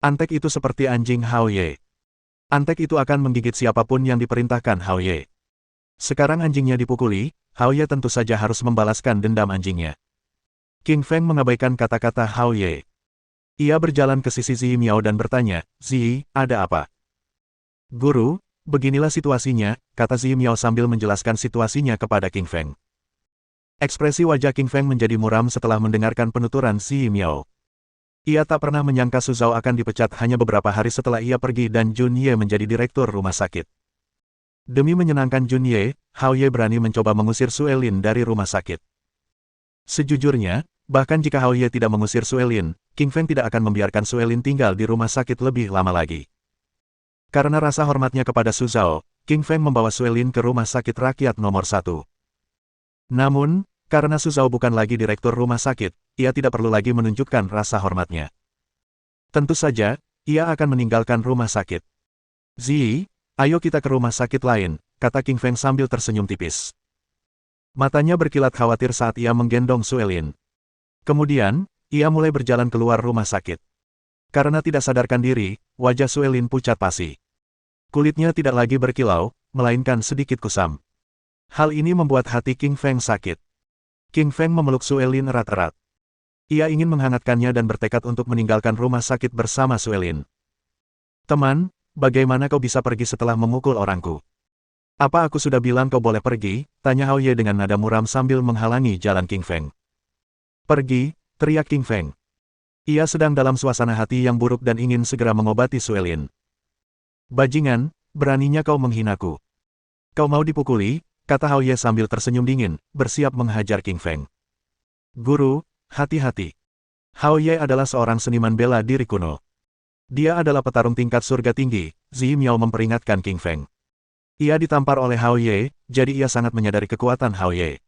S1: Antek itu seperti anjing Hao Ye. Antek itu akan menggigit siapapun yang diperintahkan Hao Ye. Sekarang anjingnya dipukuli, Hao Ye tentu saja harus membalaskan dendam anjingnya. King Feng mengabaikan kata-kata Hao Ye. Ia berjalan ke sisi Zi Miao dan bertanya, Zi, ada apa? Guru, beginilah situasinya, kata Zi Miao sambil menjelaskan situasinya kepada King Feng. Ekspresi wajah King Feng menjadi muram setelah mendengarkan penuturan Zi Miao. Ia tak pernah menyangka Su Zhao akan dipecat hanya beberapa hari setelah ia pergi dan Jun Ye menjadi direktur rumah sakit. Demi menyenangkan Jun Ye, Hao Ye berani mencoba mengusir Suelin dari rumah sakit. Sejujurnya, bahkan jika Hao Ye tidak mengusir Suelin, King Feng tidak akan membiarkan Suelin tinggal di rumah sakit lebih lama lagi. Karena rasa hormatnya kepada Su Zhao, King Feng membawa Suelin ke rumah sakit rakyat nomor 1. Namun, karena Su Zhao bukan lagi direktur rumah sakit, ia tidak perlu lagi menunjukkan rasa hormatnya. Tentu saja, ia akan meninggalkan rumah sakit. Zi, ayo kita ke rumah sakit lain, kata King Feng sambil tersenyum tipis. Matanya berkilat khawatir saat ia menggendong Suelin. Kemudian, ia mulai berjalan keluar rumah sakit. Karena tidak sadarkan diri, wajah Suelin pucat pasi. Kulitnya tidak lagi berkilau, melainkan sedikit kusam. Hal ini membuat hati King Feng sakit. King Feng memeluk Suelin erat-erat. Ia ingin menghangatkannya dan bertekad untuk meninggalkan rumah sakit bersama Suelin. Teman, bagaimana kau bisa pergi setelah memukul orangku? Apa aku sudah bilang kau boleh pergi? Tanya Hao Ye dengan nada muram sambil menghalangi jalan King Feng. Pergi, teriak King Feng. Ia sedang dalam suasana hati yang buruk dan ingin segera mengobati Suelin. Bajingan, beraninya kau menghinaku. Kau mau dipukuli? Kata Hao Ye sambil tersenyum dingin, bersiap menghajar King Feng. Guru, hati-hati. Hao Ye adalah seorang seniman bela diri kuno. Dia adalah petarung tingkat surga tinggi, Zi Miao memperingatkan King Feng. Ia ditampar oleh Hao Ye, jadi ia sangat menyadari kekuatan Hao Ye.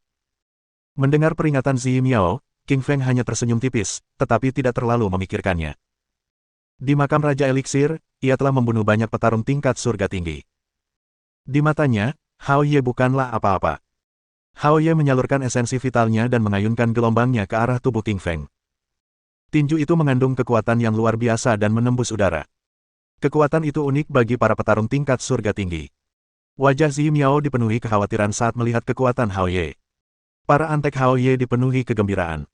S1: Mendengar peringatan Zi Miao, King Feng hanya tersenyum tipis, tetapi tidak terlalu memikirkannya. Di makam Raja Eliksir, ia telah membunuh banyak petarung tingkat surga tinggi. Di matanya, Hao Ye bukanlah apa-apa. Hao Ye menyalurkan esensi vitalnya dan mengayunkan gelombangnya ke arah tubuh King Feng. Tinju itu mengandung kekuatan yang luar biasa dan menembus udara. Kekuatan itu unik bagi para petarung tingkat surga tinggi. Wajah Zi Miao dipenuhi kekhawatiran saat melihat kekuatan Hao Ye. Para antek Hao Ye dipenuhi kegembiraan.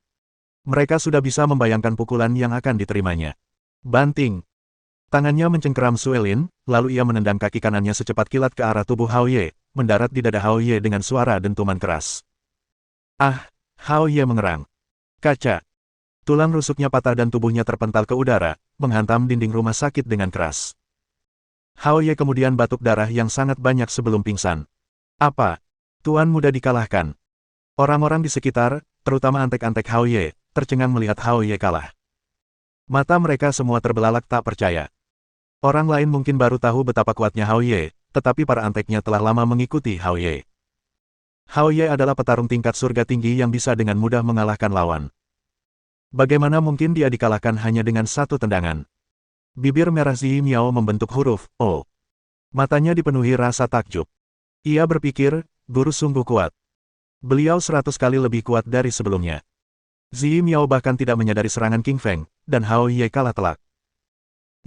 S1: Mereka sudah bisa membayangkan pukulan yang akan diterimanya. Banting! Tangannya mencengkeram Suelin, lalu ia menendang kaki kanannya secepat kilat ke arah tubuh Hao Ye, mendarat di dada Hao Ye dengan suara dentuman keras. Ah! Hao Ye mengerang. Kaca! Tulang rusuknya patah dan tubuhnya terpental ke udara, menghantam dinding rumah sakit dengan keras. Hao Ye kemudian batuk darah yang sangat banyak sebelum pingsan. Apa? Tuan muda dikalahkan. Orang-orang di sekitar, terutama antek-antek Hao Ye, tercengang melihat Hao Ye kalah. Mata mereka semua terbelalak tak percaya. Orang lain mungkin baru tahu betapa kuatnya Hao Ye, tetapi para anteknya telah lama mengikuti Hao Ye. Hao Ye adalah petarung tingkat surga tinggi yang bisa dengan mudah mengalahkan lawan. Bagaimana mungkin dia dikalahkan hanya dengan satu tendangan? Bibir merah Zi Miao membentuk huruf O. Matanya dipenuhi rasa takjub. Ia berpikir, guru sungguh kuat. Beliau 100 kali lebih kuat dari sebelumnya. Zi Miao bahkan tidak menyadari serangan King Feng, dan Hao Ye kalah telak.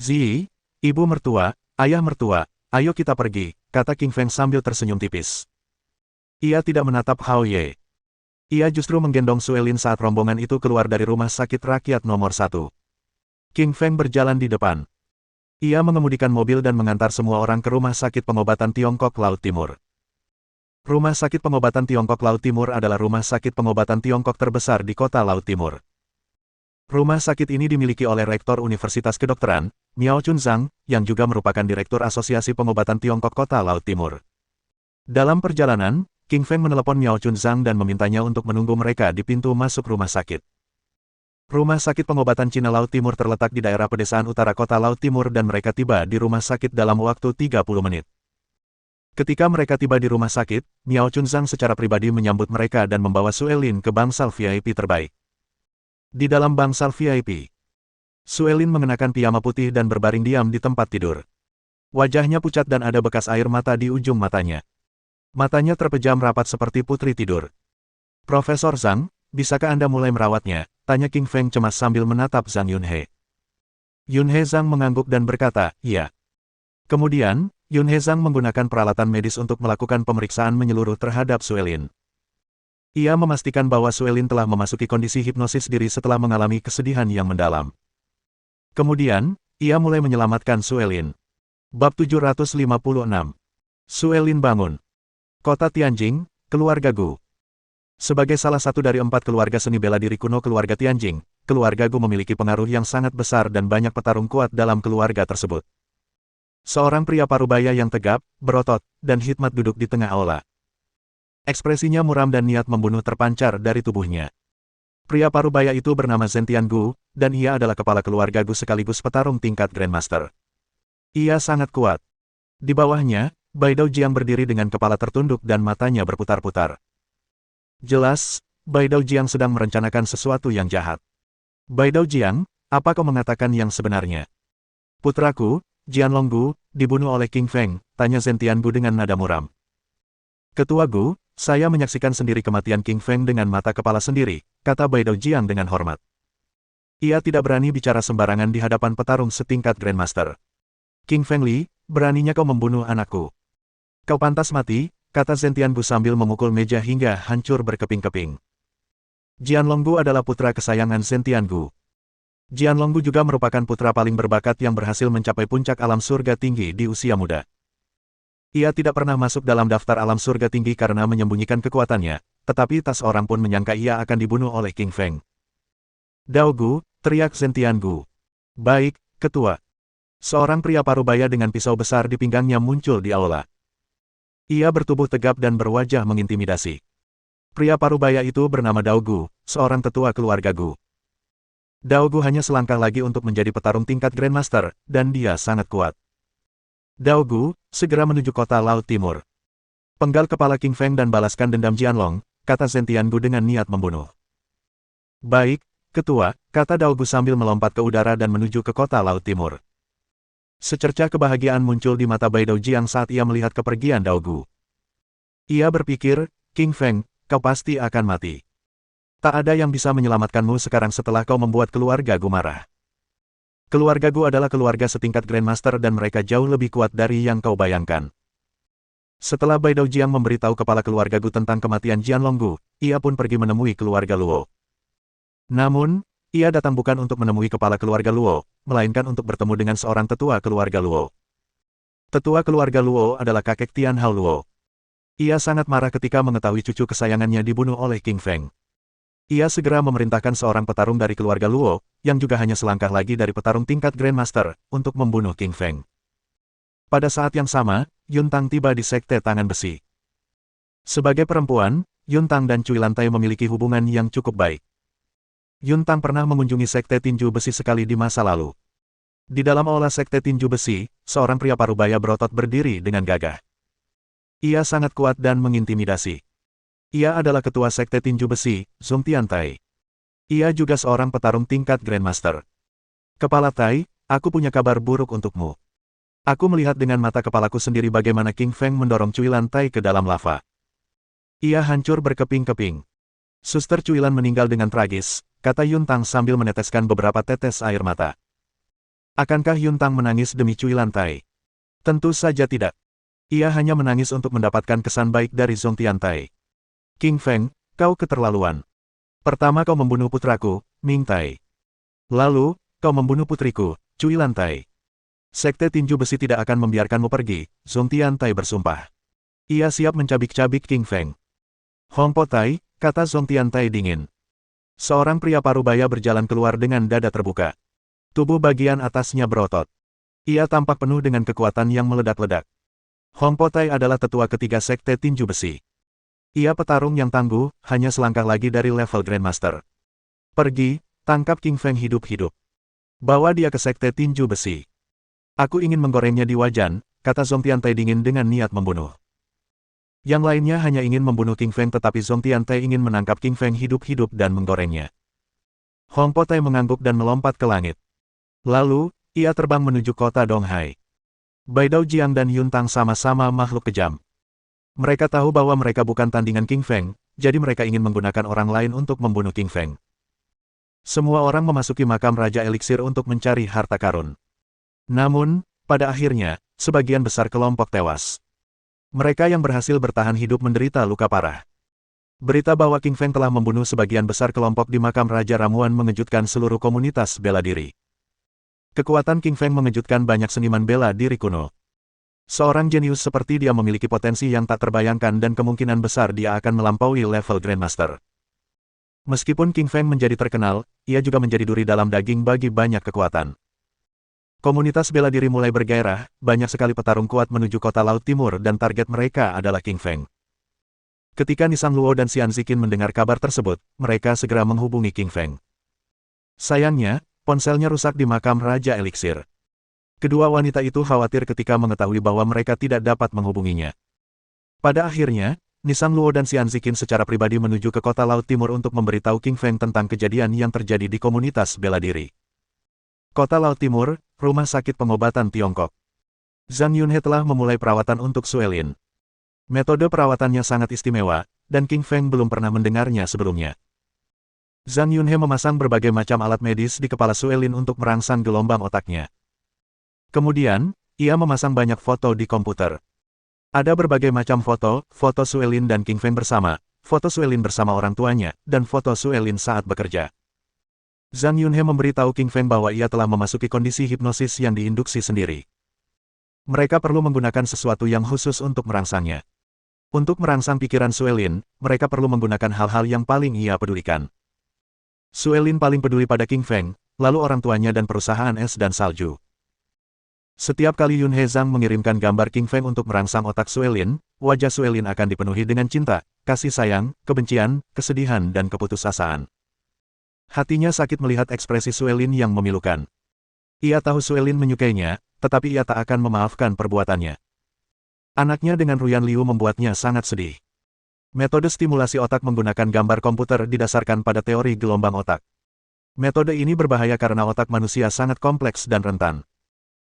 S1: Zi, ibu mertua, ayah mertua, ayo kita pergi, kata King Feng sambil tersenyum tipis. Ia tidak menatap Hao Ye. Ia justru menggendong Suelin saat rombongan itu keluar dari rumah sakit rakyat nomor 1. King Feng berjalan di depan. Ia mengemudikan mobil dan mengantar semua orang ke Rumah Sakit Pengobatan Tiongkok Laut Timur. Rumah Sakit Pengobatan Tiongkok Laut Timur adalah rumah sakit pengobatan Tiongkok terbesar di kota Laut Timur. Rumah sakit ini dimiliki oleh Rektor Universitas Kedokteran, Miao Chunzang, yang juga merupakan Direktur Asosiasi Pengobatan Tiongkok Kota Laut Timur. Dalam perjalanan, King Feng menelepon Miao Chunzang dan memintanya untuk menunggu mereka di pintu masuk rumah sakit. Rumah sakit pengobatan Cina Laut Timur terletak di daerah pedesaan utara kota Laut Timur dan mereka tiba di rumah sakit dalam waktu 30 menit. Ketika mereka tiba di rumah sakit, Miao Chunzang secara pribadi menyambut mereka dan membawa Suelin ke bangsal VIP terbaik. Di dalam bangsal VIP, Suelin mengenakan piyama putih dan berbaring diam di tempat tidur. Wajahnya pucat dan ada bekas air mata di ujung matanya. Matanya terpejam rapat seperti putri tidur. Profesor Zhang, bisakah Anda mulai merawatnya? Tanya King Feng cemas sambil menatap Zhang Yunhe. Yunhe Zhang mengangguk dan berkata, iya. Kemudian, Yunhe Zhang menggunakan peralatan medis untuk melakukan pemeriksaan menyeluruh terhadap Suelin. Ia memastikan bahwa Suelin telah memasuki kondisi hipnosis diri setelah mengalami kesedihan yang mendalam. Kemudian, ia mulai menyelamatkan Suelin. Bab 756. Suelin bangun. Kota Tianjing, keluarga Gu. Sebagai salah satu dari 4 keluarga seni bela diri kuno keluarga Tianjing, keluarga Gu memiliki pengaruh yang sangat besar dan banyak petarung kuat dalam keluarga tersebut. Seorang pria parubaya yang tegap, berotot, dan hikmat duduk di tengah aula. Ekspresinya muram dan niat membunuh terpancar dari tubuhnya. Pria parubaya itu bernama Zentian Gu, dan ia adalah kepala keluarga Gu sekaligus petarung tingkat Grandmaster. Ia sangat kuat. Di bawahnya, Bai Dao Jiang berdiri dengan kepala tertunduk dan matanya berputar-putar. Jelas, Bai Dao Jiang sedang merencanakan sesuatu yang jahat. Bai Dao Jiang, apa kau mengatakan yang sebenarnya? Putraku, Jianlong Gu, dibunuh oleh King Feng, tanya Zentian Gu dengan nada muram. Ketua Gu, saya menyaksikan sendiri kematian King Feng dengan mata kepala sendiri, kata Bai Dao Jiang dengan hormat. Ia tidak berani bicara sembarangan di hadapan petarung setingkat Grandmaster. King Feng Li, beraninya kau membunuh anakku. Kau pantas mati, kata Zentian Gu sambil memukul meja hingga hancur berkeping-keping. Jianlong Gu adalah putra kesayangan Zentian Gu. Jianlong Gu juga merupakan putra paling berbakat yang berhasil mencapai puncak alam surga tinggi di usia muda. Ia tidak pernah masuk dalam daftar alam surga tinggi karena menyembunyikan kekuatannya, tetapi tak seorang pun menyangka ia akan dibunuh oleh King Feng. Dao Gu, teriak Zentian Gu. Baik, ketua. Seorang pria parubaya dengan pisau besar di pinggangnya muncul di aula. Ia bertubuh tegap dan berwajah mengintimidasi. Pria parubaya itu bernama Dao Gu, seorang tetua keluarga Gu. Dao Gu hanya selangkah lagi untuk menjadi petarung tingkat Grandmaster, dan dia sangat kuat. Dao Gu, segera menuju kota Laut Timur. Penggal kepala King Feng dan balaskan dendam Jianlong, kata Zentian Gu dengan niat membunuh. Baik, ketua, kata Dao Gu sambil melompat ke udara dan menuju ke kota Laut Timur. Secercah kebahagiaan muncul di mata Bai Dao Jiang saat ia melihat kepergian Dao Gu. Ia berpikir, King Feng, kau pasti akan mati. Tak ada yang bisa menyelamatkanmu sekarang setelah kau membuat keluarga Gu marah. Keluarga Gu adalah keluarga setingkat Grandmaster dan mereka jauh lebih kuat dari yang kau bayangkan. Setelah Bai Dao Jiang memberitahu kepala keluarga Gu tentang kematian Jianlong Gu, ia pun pergi menemui keluarga Luo. Namun, ia datang bukan untuk menemui kepala keluarga Luo, melainkan untuk bertemu dengan seorang tetua keluarga Luo. Tetua keluarga Luo adalah kakek Tian Hao Luo. Ia sangat marah ketika mengetahui cucu kesayangannya dibunuh oleh King Feng. Ia segera memerintahkan seorang petarung dari keluarga Luo, yang juga hanya selangkah lagi dari petarung tingkat Grandmaster, untuk membunuh King Feng. Pada saat yang sama, Yun Tang tiba di Sekte Tangan Besi. Sebagai perempuan, Yun Tang dan Cui Lantai memiliki hubungan yang cukup baik. Yun Tang pernah mengunjungi Sekte Tinju Besi sekali di masa lalu. Di dalam aula Sekte Tinju Besi, seorang pria parubaya berotot berdiri dengan gagah. Ia sangat kuat dan mengintimidasi. Ia adalah ketua Sekte Tinju Besi, Zhong Tiantai. Ia juga seorang petarung tingkat Grandmaster. Kepala Tai, aku punya kabar buruk untukmu. Aku melihat dengan mata kepalaku sendiri bagaimana King Feng mendorong Cuilan Tai ke dalam lava. Ia hancur berkeping-keping. Suster Cuilan meninggal dengan tragis, kata Yuntang sambil meneteskan beberapa tetes air mata. Akankah Yuntang menangis demi Cuilan Tai? Tentu saja tidak. Ia hanya menangis untuk mendapatkan kesan baik dari Zhong Tiantai. King Feng, kau keterlaluan. Pertama kau membunuh putraku, Ming Tai. Lalu, kau membunuh putriku, Cuilan Tai. Sekte Tinju Besi tidak akan membiarkanmu pergi, Zhong Tiantai bersumpah. Ia siap mencabik-cabik King Feng. Hong Po Tai, kata Zhong Tiantai dingin. Seorang pria parubaya berjalan keluar dengan dada terbuka. Tubuh bagian atasnya berotot. Ia tampak penuh dengan kekuatan yang meledak-ledak. Hong Po Tai adalah tetua ketiga Sekte Tinju Besi. Ia petarung yang tangguh, hanya selangkah lagi dari level Grandmaster. Pergi, tangkap King Feng hidup-hidup. Bawa dia ke Sekte Tinju Besi. Aku ingin menggorengnya di wajan, kata Zhong Tiantai dingin dengan niat membunuh. Yang lainnya hanya ingin membunuh King Feng tetapi Zhong Tiantai ingin menangkap King Feng hidup-hidup dan menggorengnya. Hong Po Tai mengangguk dan melompat ke langit. Lalu, ia terbang menuju kota Donghai. Bai Dao Jiang dan Yuntang sama-sama makhluk kejam. Mereka tahu bahwa mereka bukan tandingan King Feng, jadi mereka ingin menggunakan orang lain untuk membunuh King Feng. Semua orang memasuki makam Raja Eliksir untuk mencari harta karun. Namun, pada akhirnya, sebagian besar kelompok tewas. Mereka yang berhasil bertahan hidup menderita luka parah. Berita bahwa King Feng telah membunuh sebagian besar kelompok di makam Raja Ramuan mengejutkan seluruh komunitas bela diri. Kekuatan King Feng mengejutkan banyak seniman bela diri kuno. Seorang jenius seperti dia memiliki potensi yang tak terbayangkan dan kemungkinan besar dia akan melampaui level Grandmaster. Meskipun King Feng menjadi terkenal, ia juga menjadi duri dalam daging bagi banyak kekuatan. Komunitas bela diri mulai bergairah, banyak sekali petarung kuat menuju kota Laut Timur dan target mereka adalah King Feng. Ketika Nisang Luo dan Xian Ziqin mendengar kabar tersebut, mereka segera menghubungi King Feng. Sayangnya, ponselnya rusak di makam Raja Eliksir. Kedua wanita itu khawatir ketika mengetahui bahwa mereka tidak dapat menghubunginya. Pada akhirnya, Nisang Luo dan Xian Ziqin secara pribadi menuju ke kota Laut Timur untuk memberitahu King Feng tentang kejadian yang terjadi di komunitas bela diri. Kota Laut Timur, Rumah Sakit Pengobatan Tiongkok. Zhang Yunhe telah memulai perawatan untuk Suelin. Metode perawatannya sangat istimewa, dan King Feng belum pernah mendengarnya sebelumnya. Zhang Yunhe memasang berbagai macam alat medis di kepala Suelin untuk merangsang gelombang otaknya. Kemudian, ia memasang banyak foto di komputer. Ada berbagai macam foto Suelin dan King Feng bersama, foto Suelin bersama orang tuanya, dan foto Suelin saat bekerja. Zhang Yunhe memberitahu King Feng bahwa ia telah memasuki kondisi hipnosis yang diinduksi sendiri. Mereka perlu menggunakan sesuatu yang khusus untuk merangsangnya. Untuk merangsang pikiran Suelin, mereka perlu menggunakan hal-hal yang paling ia pedulikan. Suelin paling peduli pada King Feng, lalu orang tuanya dan perusahaan es dan salju. Setiap kali Yunhe Zhang mengirimkan gambar King Feng untuk merangsang otak Suelin, wajah Suelin akan dipenuhi dengan cinta, kasih sayang, kebencian, kesedihan dan keputusasaan. Hatinya sakit melihat ekspresi Suelin yang memilukan. Ia tahu Suelin menyukainya, tetapi ia tak akan memaafkan perbuatannya. Anaknya dengan Ruyan Liu membuatnya sangat sedih. Metode stimulasi otak menggunakan gambar komputer didasarkan pada teori gelombang otak. Metode ini berbahaya karena otak manusia sangat kompleks dan rentan.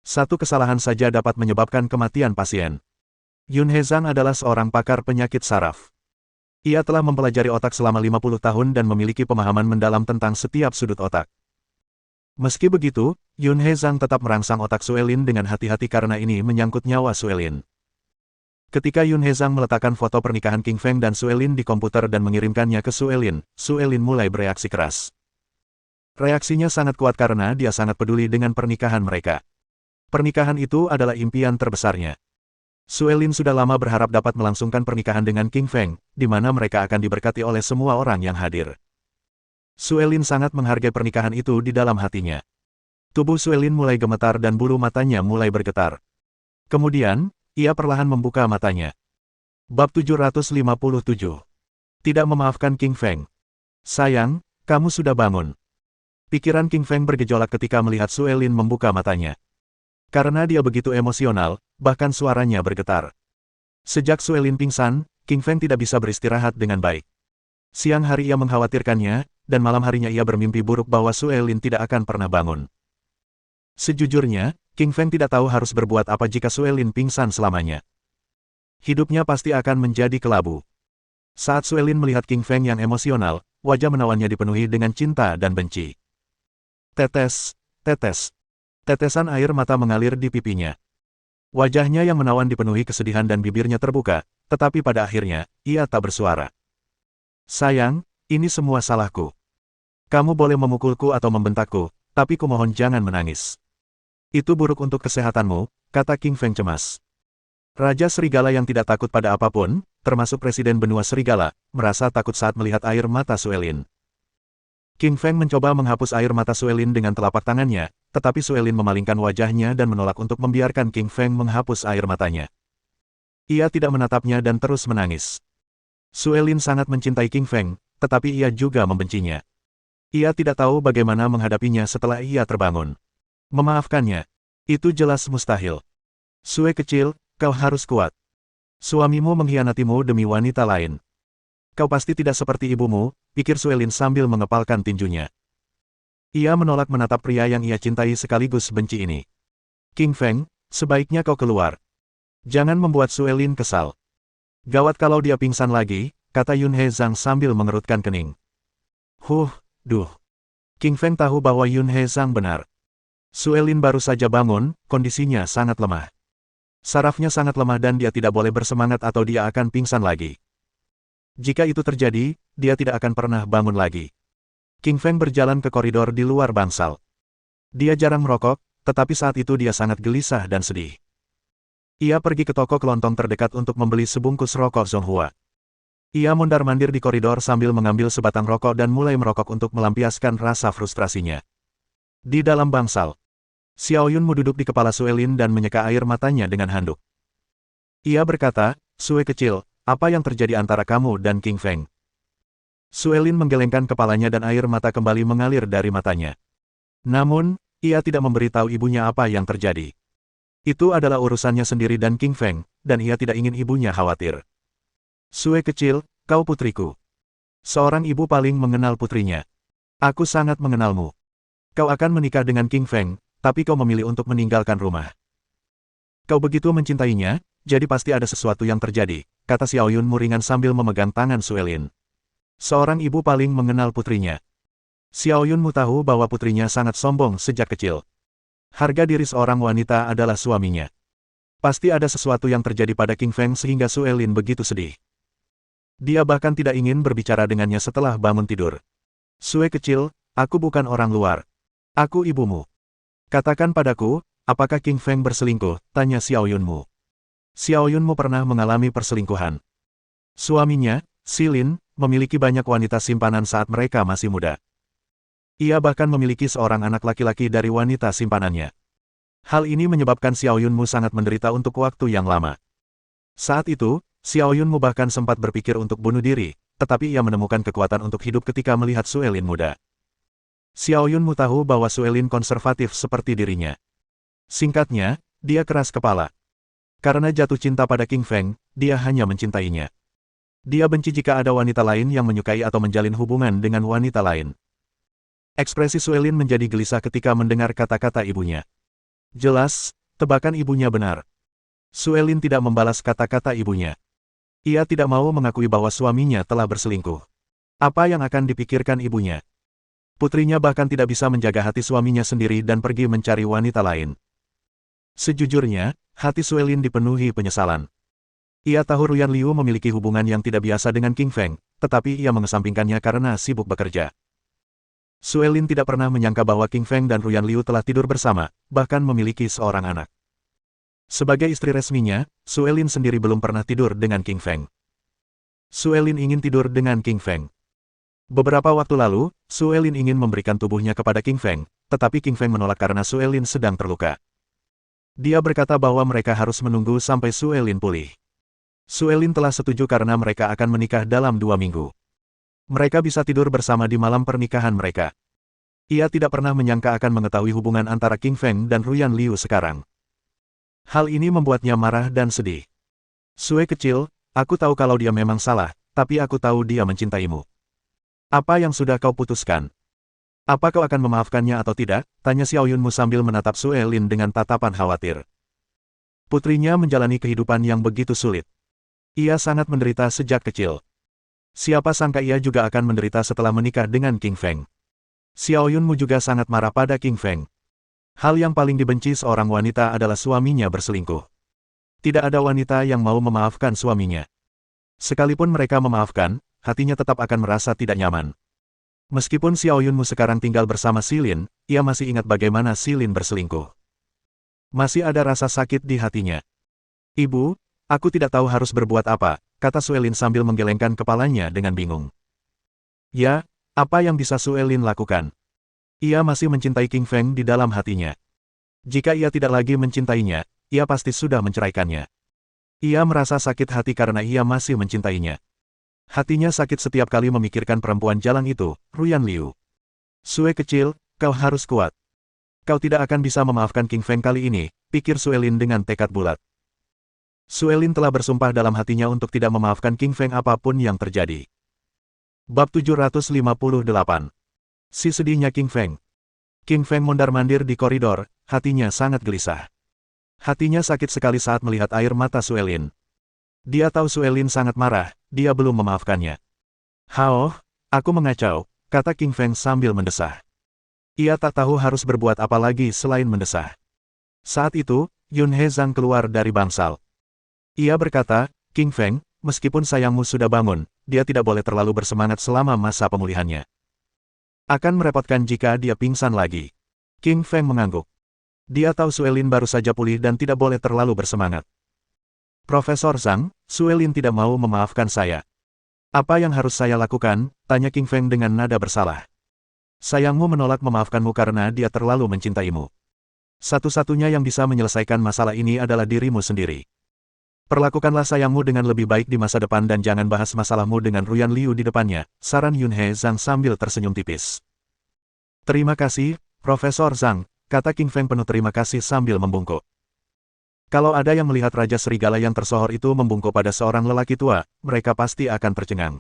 S1: Satu kesalahan saja dapat menyebabkan kematian pasien. Yunhe Zhang adalah seorang pakar penyakit saraf. Ia telah mempelajari otak selama 50 tahun dan memiliki pemahaman mendalam tentang setiap sudut otak. Meski begitu, Yunhe Zhang tetap merangsang otak Suelin dengan hati-hati karena ini menyangkut nyawa Suelin. Ketika Yunhe Zhang meletakkan foto pernikahan King Feng dan Suelin di komputer dan mengirimkannya ke Suelin, Suelin mulai bereaksi keras. Reaksinya sangat kuat karena dia sangat peduli dengan pernikahan mereka. Pernikahan itu adalah impian terbesarnya. Suelin sudah lama berharap dapat melangsungkan pernikahan dengan King Feng, di mana mereka akan diberkati oleh semua orang yang hadir. Suelin sangat menghargai pernikahan itu di dalam hatinya. Tubuh Suelin mulai gemetar dan bulu matanya mulai bergetar. Kemudian, ia perlahan membuka matanya. Bab 757. Tidak memaafkan King Feng. Sayang, kamu sudah bangun. Pikiran King Feng bergejolak ketika melihat Suelin membuka matanya. Karena dia begitu emosional, bahkan suaranya bergetar. Sejak Suelin pingsan, King Feng tidak bisa beristirahat dengan baik. Siang hari ia mengkhawatirkannya, dan malam harinya ia bermimpi buruk bahwa Sue Lin tidak akan pernah bangun. Sejujurnya, King Feng tidak tahu harus berbuat apa jika Sue Lin pingsan selamanya. Hidupnya pasti akan menjadi kelabu. Saat Sue Lin melihat King Feng yang emosional, wajah menawannya dipenuhi dengan cinta dan benci. Tetes, tetes. Tetesan air mata mengalir di pipinya. Wajahnya yang menawan dipenuhi kesedihan dan bibirnya terbuka, tetapi pada akhirnya, ia tak bersuara. Sayang, ini semua salahku. Kamu boleh memukulku atau membentakku, tapi kumohon jangan menangis. Itu buruk untuk kesehatanmu, kata King Feng cemas. Raja Serigala yang tidak takut pada apapun, termasuk Presiden Benua Serigala, merasa takut saat melihat air mata Sue Lin. King Feng mencoba menghapus air mata Sue Lin dengan telapak tangannya, tetapi Sue Lin memalingkan wajahnya dan menolak untuk membiarkan King Feng menghapus air matanya. Ia tidak menatapnya dan terus menangis. Sue Lin sangat mencintai King Feng, tetapi ia juga membencinya. Ia tidak tahu bagaimana menghadapinya setelah ia terbangun. Memaafkannya. Itu jelas mustahil. Sue kecil, kau harus kuat. Suamimu mengkhianatimu demi wanita lain. Kau pasti tidak seperti ibumu, pikir Sue Lin sambil mengepalkan tinjunya. Ia menolak menatap pria yang ia cintai sekaligus benci ini. King Feng, sebaiknya kau keluar. Jangan membuat Sue Lin kesal. Gawat kalau dia pingsan lagi, kata Yun He Zhang sambil mengerutkan kening. Duh. King Feng tahu bahwa Yun He Zhang benar. Sue Lin baru saja bangun, kondisinya sangat lemah. Sarafnya sangat lemah dan dia tidak boleh bersemangat atau dia akan pingsan lagi. Jika itu terjadi, dia tidak akan pernah bangun lagi. King Feng berjalan ke koridor di luar bangsal. Dia jarang merokok, tetapi saat itu dia sangat gelisah dan sedih. Ia pergi ke toko kelontong terdekat untuk membeli sebungkus rokok Zonghua. Ia mondar-mandir di koridor sambil mengambil sebatang rokok dan mulai merokok untuk melampiaskan rasa frustrasinya. Di dalam bangsal, Xiao Yunmu duduk di kepala Sue Lin dan menyeka air matanya dengan handuk. Ia berkata, Sue kecil, apa yang terjadi antara kamu dan King Feng? Sue Lin menggelengkan kepalanya dan air mata kembali mengalir dari matanya. Namun, ia tidak memberitahu ibunya apa yang terjadi. Itu adalah urusannya sendiri dan King Feng, dan ia tidak ingin ibunya khawatir. Sue kecil, kau putriku. Seorang ibu paling mengenal putrinya. Aku sangat mengenalmu. Kau akan menikah dengan King Feng, tapi kau memilih untuk meninggalkan rumah. Kau begitu mencintainya, jadi pasti ada sesuatu yang terjadi, kata Xiao Yunmu ringan sambil memegang tangan Sue Lin. Seorang ibu paling mengenal putrinya. Xiao Yunmu tahu bahwa putrinya sangat sombong sejak kecil. Harga diri seorang wanita adalah suaminya. Pasti ada sesuatu yang terjadi pada King Feng sehingga Sue Lin begitu sedih. Dia bahkan tidak ingin berbicara dengannya setelah bangun tidur. Sue kecil, aku bukan orang luar. Aku ibumu. Katakan padaku, apakah King Feng berselingkuh? Tanya Xiao Yunmu. Xiao Yunmu pernah mengalami perselingkuhan. Suaminya, Si Lin, memiliki banyak wanita simpanan saat mereka masih muda. Ia bahkan memiliki seorang anak laki-laki dari wanita simpanannya. Hal ini menyebabkan Xiao Yunmu sangat menderita untuk waktu yang lama. Saat itu, Xiao Yunmu bahkan sempat berpikir untuk bunuh diri, tetapi ia menemukan kekuatan untuk hidup ketika melihat Sue Lin muda. Xiao Yunmu tahu bahwa Sue Lin konservatif seperti dirinya. Singkatnya, dia keras kepala. Karena jatuh cinta pada King Feng, dia hanya mencintainya. Dia benci jika ada wanita lain yang menyukai atau menjalin hubungan dengan wanita lain. Ekspresi Sue Lin menjadi gelisah ketika mendengar kata-kata ibunya. Jelas, tebakan ibunya benar. Sue Lin tidak membalas kata-kata ibunya. Ia tidak mau mengakui bahwa suaminya telah berselingkuh. Apa yang akan dipikirkan ibunya? Putrinya bahkan tidak bisa menjaga hati suaminya sendiri dan pergi mencari wanita lain. Sejujurnya, hati Sue Lin dipenuhi penyesalan. Ia tahu Ruyan Liu memiliki hubungan yang tidak biasa dengan King Feng, tetapi ia mengesampingkannya karena sibuk bekerja. Sue Lin tidak pernah menyangka bahwa King Feng dan Ruyan Liu telah tidur bersama, bahkan memiliki seorang anak. Sebagai istri resminya, Sue Lin sendiri belum pernah tidur dengan King Feng. Sue Lin ingin tidur dengan King Feng. Beberapa waktu lalu, Sue Lin ingin memberikan tubuhnya kepada King Feng, tetapi King Feng menolak karena Sue Lin sedang terluka. Dia berkata bahwa mereka harus menunggu sampai Sue Lin pulih. Sue Lin telah setuju karena mereka akan menikah dalam 2 minggu. Mereka bisa tidur bersama di malam pernikahan mereka. Ia tidak pernah menyangka akan mengetahui hubungan antara King Feng dan Ruyan Liu sekarang. Hal ini membuatnya marah dan sedih. Sue kecil, aku tahu kalau dia memang salah, tapi aku tahu dia mencintaimu. Apa yang sudah kau putuskan? Apa kau akan memaafkannya atau tidak? Tanya Xiao Yunmu sambil menatap Sue Lin dengan tatapan khawatir. Putrinya menjalani kehidupan yang begitu sulit. Ia sangat menderita sejak kecil. Siapa sangka ia juga akan menderita setelah menikah dengan King Feng. Xiao Yunmu juga sangat marah pada King Feng. Hal yang paling dibenci seorang wanita adalah suaminya berselingkuh. Tidak ada wanita yang mau memaafkan suaminya. Sekalipun mereka memaafkan, hatinya tetap akan merasa tidak nyaman. Meskipun Xiao Yunmu sekarang tinggal bersama Silin, ia masih ingat bagaimana Silin berselingkuh. Masih ada rasa sakit di hatinya. Ibu, aku tidak tahu harus berbuat apa, kata Suelin sambil menggelengkan kepalanya dengan bingung. Ya, apa yang bisa Suelin lakukan? Ia masih mencintai King Feng di dalam hatinya. Jika ia tidak lagi mencintainya, ia pasti sudah menceraikannya. Ia merasa sakit hati karena ia masih mencintainya. Hatinya sakit setiap kali memikirkan perempuan jalang itu, Ruyan Liu. Sue kecil, kau harus kuat. Kau tidak akan bisa memaafkan King Feng kali ini, pikir Suelin dengan tekad bulat. Suelin telah bersumpah dalam hatinya untuk tidak memaafkan King Feng apapun yang terjadi. Bab 758. Si sedihnya King Feng. King Feng mondar-mandir di koridor, hatinya sangat gelisah. Hatinya sakit sekali saat melihat air mata Suelin. Dia tahu Suelin sangat marah, dia belum memaafkannya. Hao, aku mengacau, kata King Feng sambil mendesah. Ia tak tahu harus berbuat apa lagi selain mendesah. Saat itu, Yun He Zhang keluar dari bangsal. Ia berkata, King Feng, meskipun sayangmu sudah bangun, dia tidak boleh terlalu bersemangat selama masa pemulihannya. Akan merepotkan jika dia pingsan lagi. King Feng mengangguk. Dia tahu Suelin baru saja pulih dan tidak boleh terlalu bersemangat. Profesor Zhang, Suelin tidak mau memaafkan saya. Apa yang harus saya lakukan? Tanya King Feng dengan nada bersalah. Sayangmu menolak memaafkanmu karena dia terlalu mencintaimu. Satu-satunya yang bisa menyelesaikan masalah ini adalah dirimu sendiri. Perlakukanlah sayangmu dengan lebih baik di masa depan dan jangan bahas masalahmu dengan Ruyan Liu di depannya, saran Yun He Zhang sambil tersenyum tipis. Terima kasih, Profesor Zhang, kata King Feng penuh terima kasih sambil membungkuk. Kalau ada yang melihat Raja Serigala yang tersohor itu membungkuk pada seorang lelaki tua, mereka pasti akan tercengang.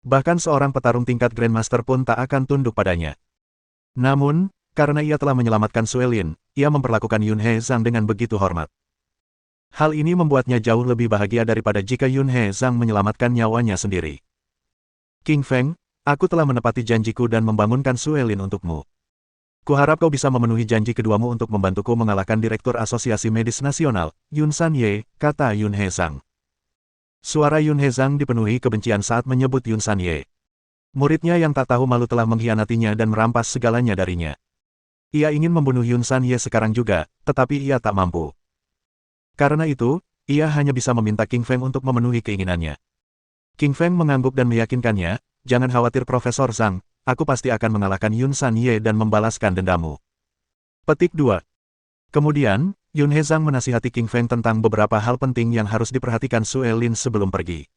S1: Bahkan seorang petarung tingkat Grandmaster pun tak akan tunduk padanya. Namun, karena ia telah menyelamatkan Suelin, ia memperlakukan Yun He Zhang dengan begitu hormat. Hal ini membuatnya jauh lebih bahagia daripada jika Yun He Zhang menyelamatkan nyawanya sendiri. King Feng, aku telah menepati janjiku dan membangunkan Suelin untukmu. Kuharap kau bisa memenuhi janji keduamu untuk membantuku mengalahkan Direktur Asosiasi Medis Nasional, Yun San Ye, kata Yun He Zhang. Suara Yun He Zhang dipenuhi kebencian saat menyebut Yun San Ye. Muridnya yang tak tahu malu telah mengkhianatinya dan merampas segalanya darinya. Ia ingin membunuh Yun San Ye sekarang juga, tetapi ia tak mampu. Karena itu, ia hanya bisa meminta King Feng untuk memenuhi keinginannya. King Feng mengangguk dan meyakinkannya, jangan khawatir Profesor Zhang, aku pasti akan mengalahkan Yun San Ye dan membalaskan dendamu. Petik 2. Kemudian, Yun He Zhang menasihati King Feng tentang beberapa hal penting yang harus diperhatikan Suelin sebelum pergi.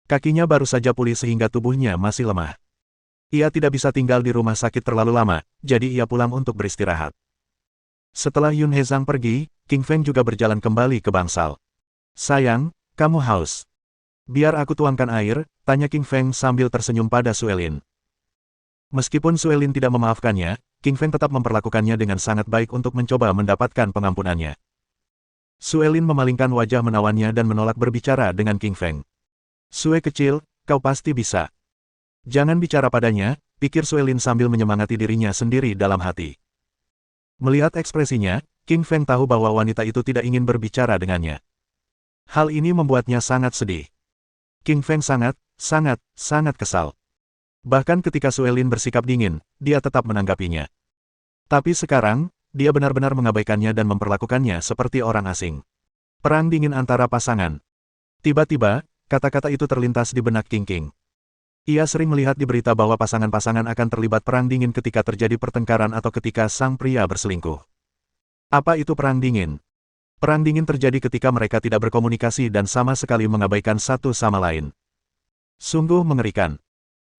S1: Kakinya baru saja pulih sehingga tubuhnya masih lemah. Ia tidak bisa tinggal di rumah sakit terlalu lama, jadi ia pulang untuk beristirahat. Setelah Yun He Zhang pergi, King Feng juga berjalan kembali ke bangsal. Sayang, kamu haus. Biar aku tuangkan air, tanya King Feng sambil tersenyum pada Suelin. Meskipun Suelin tidak memaafkannya, King Feng tetap memperlakukannya dengan sangat baik untuk mencoba mendapatkan pengampunannya. Suelin memalingkan wajah menawannya dan menolak berbicara dengan King Feng. Sue kecil, kau pasti bisa. Jangan bicara padanya, pikir Suelin sambil menyemangati dirinya sendiri dalam hati. Melihat ekspresinya, King Feng tahu bahwa wanita itu tidak ingin berbicara dengannya. Hal ini membuatnya sangat sedih. King Feng sangat kesal. Bahkan ketika Suelin bersikap dingin, dia tetap menanggapinya. Tapi sekarang, dia benar-benar mengabaikannya dan memperlakukannya seperti orang asing. Perang dingin antara pasangan. Tiba-tiba, kata-kata itu terlintas di benak King King. Ia sering melihat di berita bahwa pasangan-pasangan akan terlibat perang dingin ketika terjadi pertengkaran atau ketika sang pria berselingkuh. Apa itu perang dingin? Perang dingin terjadi ketika mereka tidak berkomunikasi dan sama sekali mengabaikan satu sama lain. Sungguh mengerikan.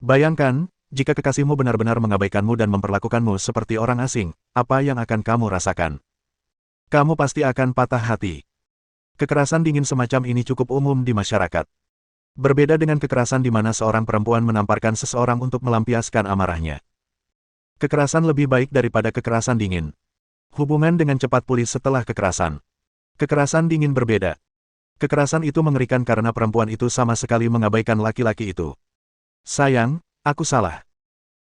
S1: Bayangkan, jika kekasihmu benar-benar mengabaikanmu dan memperlakukanmu seperti orang asing, apa yang akan kamu rasakan? Kamu pasti akan patah hati. Kekerasan dingin semacam ini cukup umum di masyarakat. Berbeda dengan kekerasan di mana seorang perempuan menamparkan seseorang untuk melampiaskan amarahnya. Kekerasan lebih baik daripada kekerasan dingin. Hubungan dengan cepat pulih setelah kekerasan. Kekerasan dingin berbeda. Kekerasan itu mengerikan karena perempuan itu sama sekali mengabaikan laki-laki itu. Sayang, aku salah.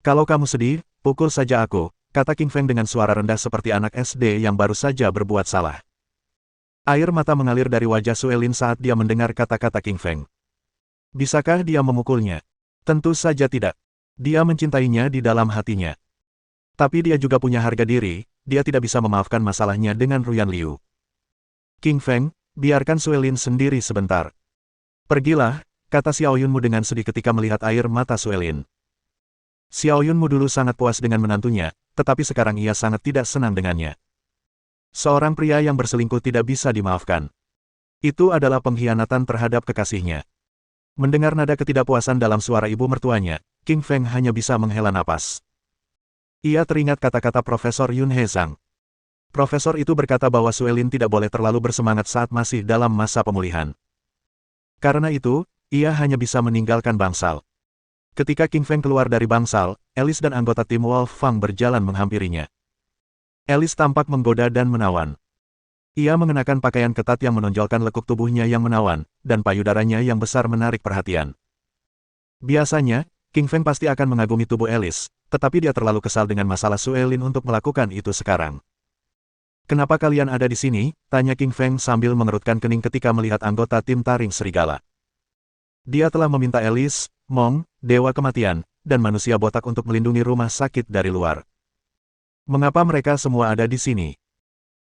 S1: Kalau kamu sedih, pukul saja aku, kata King Feng dengan suara rendah seperti anak SD yang baru saja berbuat salah. Air mata mengalir dari wajah Suelin saat dia mendengar kata-kata King Feng. Bisakah dia memukulnya? Tentu saja tidak. Dia mencintainya di dalam hatinya. Tapi dia juga punya harga diri, dia tidak bisa memaafkan masalahnya dengan Ruyan Liu. King Feng, biarkan Suelin sendiri sebentar. Pergilah, kata Xiao Yunmu dengan sedih ketika melihat air mata Suelin. Xiao Yunmu dulu sangat puas dengan menantunya, tetapi sekarang ia sangat tidak senang dengannya. Seorang pria yang berselingkuh tidak bisa dimaafkan. Itu adalah pengkhianatan terhadap kekasihnya. Mendengar nada ketidakpuasan dalam suara ibu mertuanya, King Feng hanya bisa menghela napas. Ia teringat kata-kata Profesor Yun Hezang. Profesor itu berkata bahwa Suelin tidak boleh terlalu bersemangat saat masih dalam masa pemulihan. Karena itu, ia hanya bisa meninggalkan bangsal. Ketika King Feng keluar dari bangsal, Alice dan anggota tim Wolf Fang berjalan menghampirinya. Alice tampak menggoda dan menawan. Ia mengenakan pakaian ketat yang menonjolkan lekuk tubuhnya yang menawan, dan payudaranya yang besar menarik perhatian. Biasanya, King Feng pasti akan mengagumi tubuh Alice, tetapi dia terlalu kesal dengan masalah Suelin untuk melakukan itu sekarang. Kenapa kalian ada di sini? Tanya King Feng sambil mengerutkan kening ketika melihat anggota tim taring serigala. Dia telah meminta Alice, Mong, Dewa Kematian, dan manusia botak untuk melindungi rumah sakit dari luar. Mengapa mereka semua ada di sini?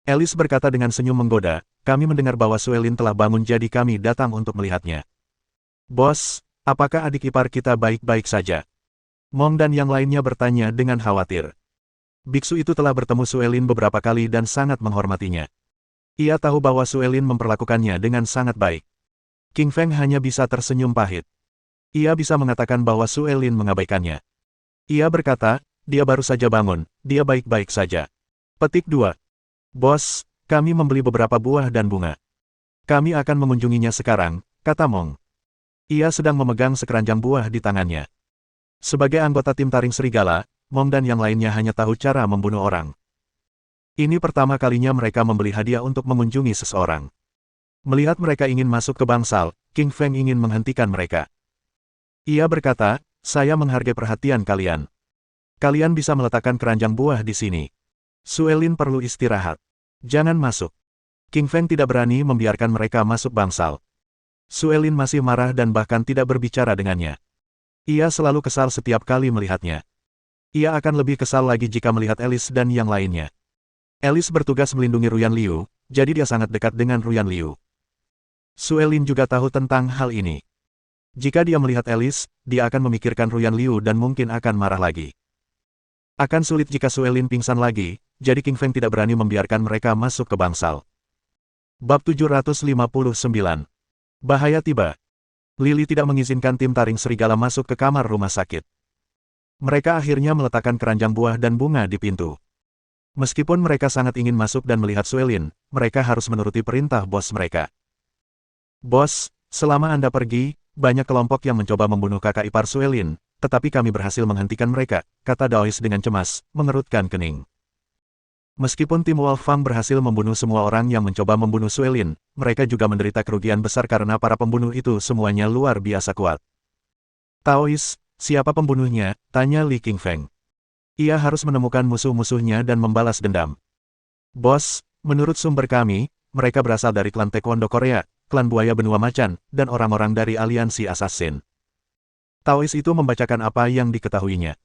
S1: Alice berkata dengan senyum menggoda, kami mendengar bahwa Suelin telah bangun jadi kami datang untuk melihatnya. Bos, apakah adik ipar kita baik-baik saja? Mong dan yang lainnya bertanya dengan khawatir. Biksu itu telah bertemu Suelin beberapa kali dan sangat menghormatinya. Ia tahu bahwa Suelin memperlakukannya dengan sangat baik. King Feng hanya bisa tersenyum pahit. Ia bisa mengatakan bahwa Suelin mengabaikannya. Ia berkata, dia baru saja bangun, dia baik-baik saja. Petik 2. Bos, kami membeli beberapa buah dan bunga. Kami akan mengunjunginya sekarang, kata Mong. Ia sedang memegang sekeranjang buah di tangannya. Sebagai anggota tim taring serigala, Mong dan yang lainnya hanya tahu cara membunuh orang. Ini pertama kalinya mereka membeli hadiah untuk mengunjungi seseorang. Melihat mereka ingin masuk ke bangsal, King Feng ingin menghentikan mereka. Ia berkata, saya menghargai perhatian kalian. Kalian bisa meletakkan keranjang buah di sini. Suelin perlu istirahat. Jangan masuk. King Feng tidak berani membiarkan mereka masuk bangsal. Suelin masih marah dan bahkan tidak berbicara dengannya. Ia selalu kesal setiap kali melihatnya. Ia akan lebih kesal lagi jika melihat Alice dan yang lainnya. Alice bertugas melindungi Ruyan Liu, jadi dia sangat dekat dengan Ruyan Liu. Suelin juga tahu tentang hal ini. Jika dia melihat Alice, dia akan memikirkan Ruyan Liu dan mungkin akan marah lagi. Akan sulit jika Suelin pingsan lagi, jadi King Feng tidak berani membiarkan mereka masuk ke bangsal. Bab 759. Bahaya tiba. Lily tidak mengizinkan tim taring serigala masuk ke kamar rumah sakit. Mereka akhirnya meletakkan keranjang buah dan bunga di pintu. Meskipun mereka sangat ingin masuk dan melihat Suelin, mereka harus menuruti perintah bos mereka. Bos, selama Anda pergi, banyak kelompok yang mencoba membunuh kakak ipar Suelin, tetapi kami berhasil menghentikan mereka, kata Daois dengan cemas, mengerutkan kening. Meskipun tim Wolf Fang berhasil membunuh semua orang yang mencoba membunuh Suelin, mereka juga menderita kerugian besar karena para pembunuh itu semuanya luar biasa kuat. Taois, siapa pembunuhnya? Tanya Li King Feng. Ia harus menemukan musuh-musuhnya dan membalas dendam. Bos, menurut sumber kami, mereka berasal dari klan Taekwondo Korea, klan Buaya Benua Macan, dan orang-orang dari aliansi Assassin. Taois itu membacakan apa yang diketahuinya.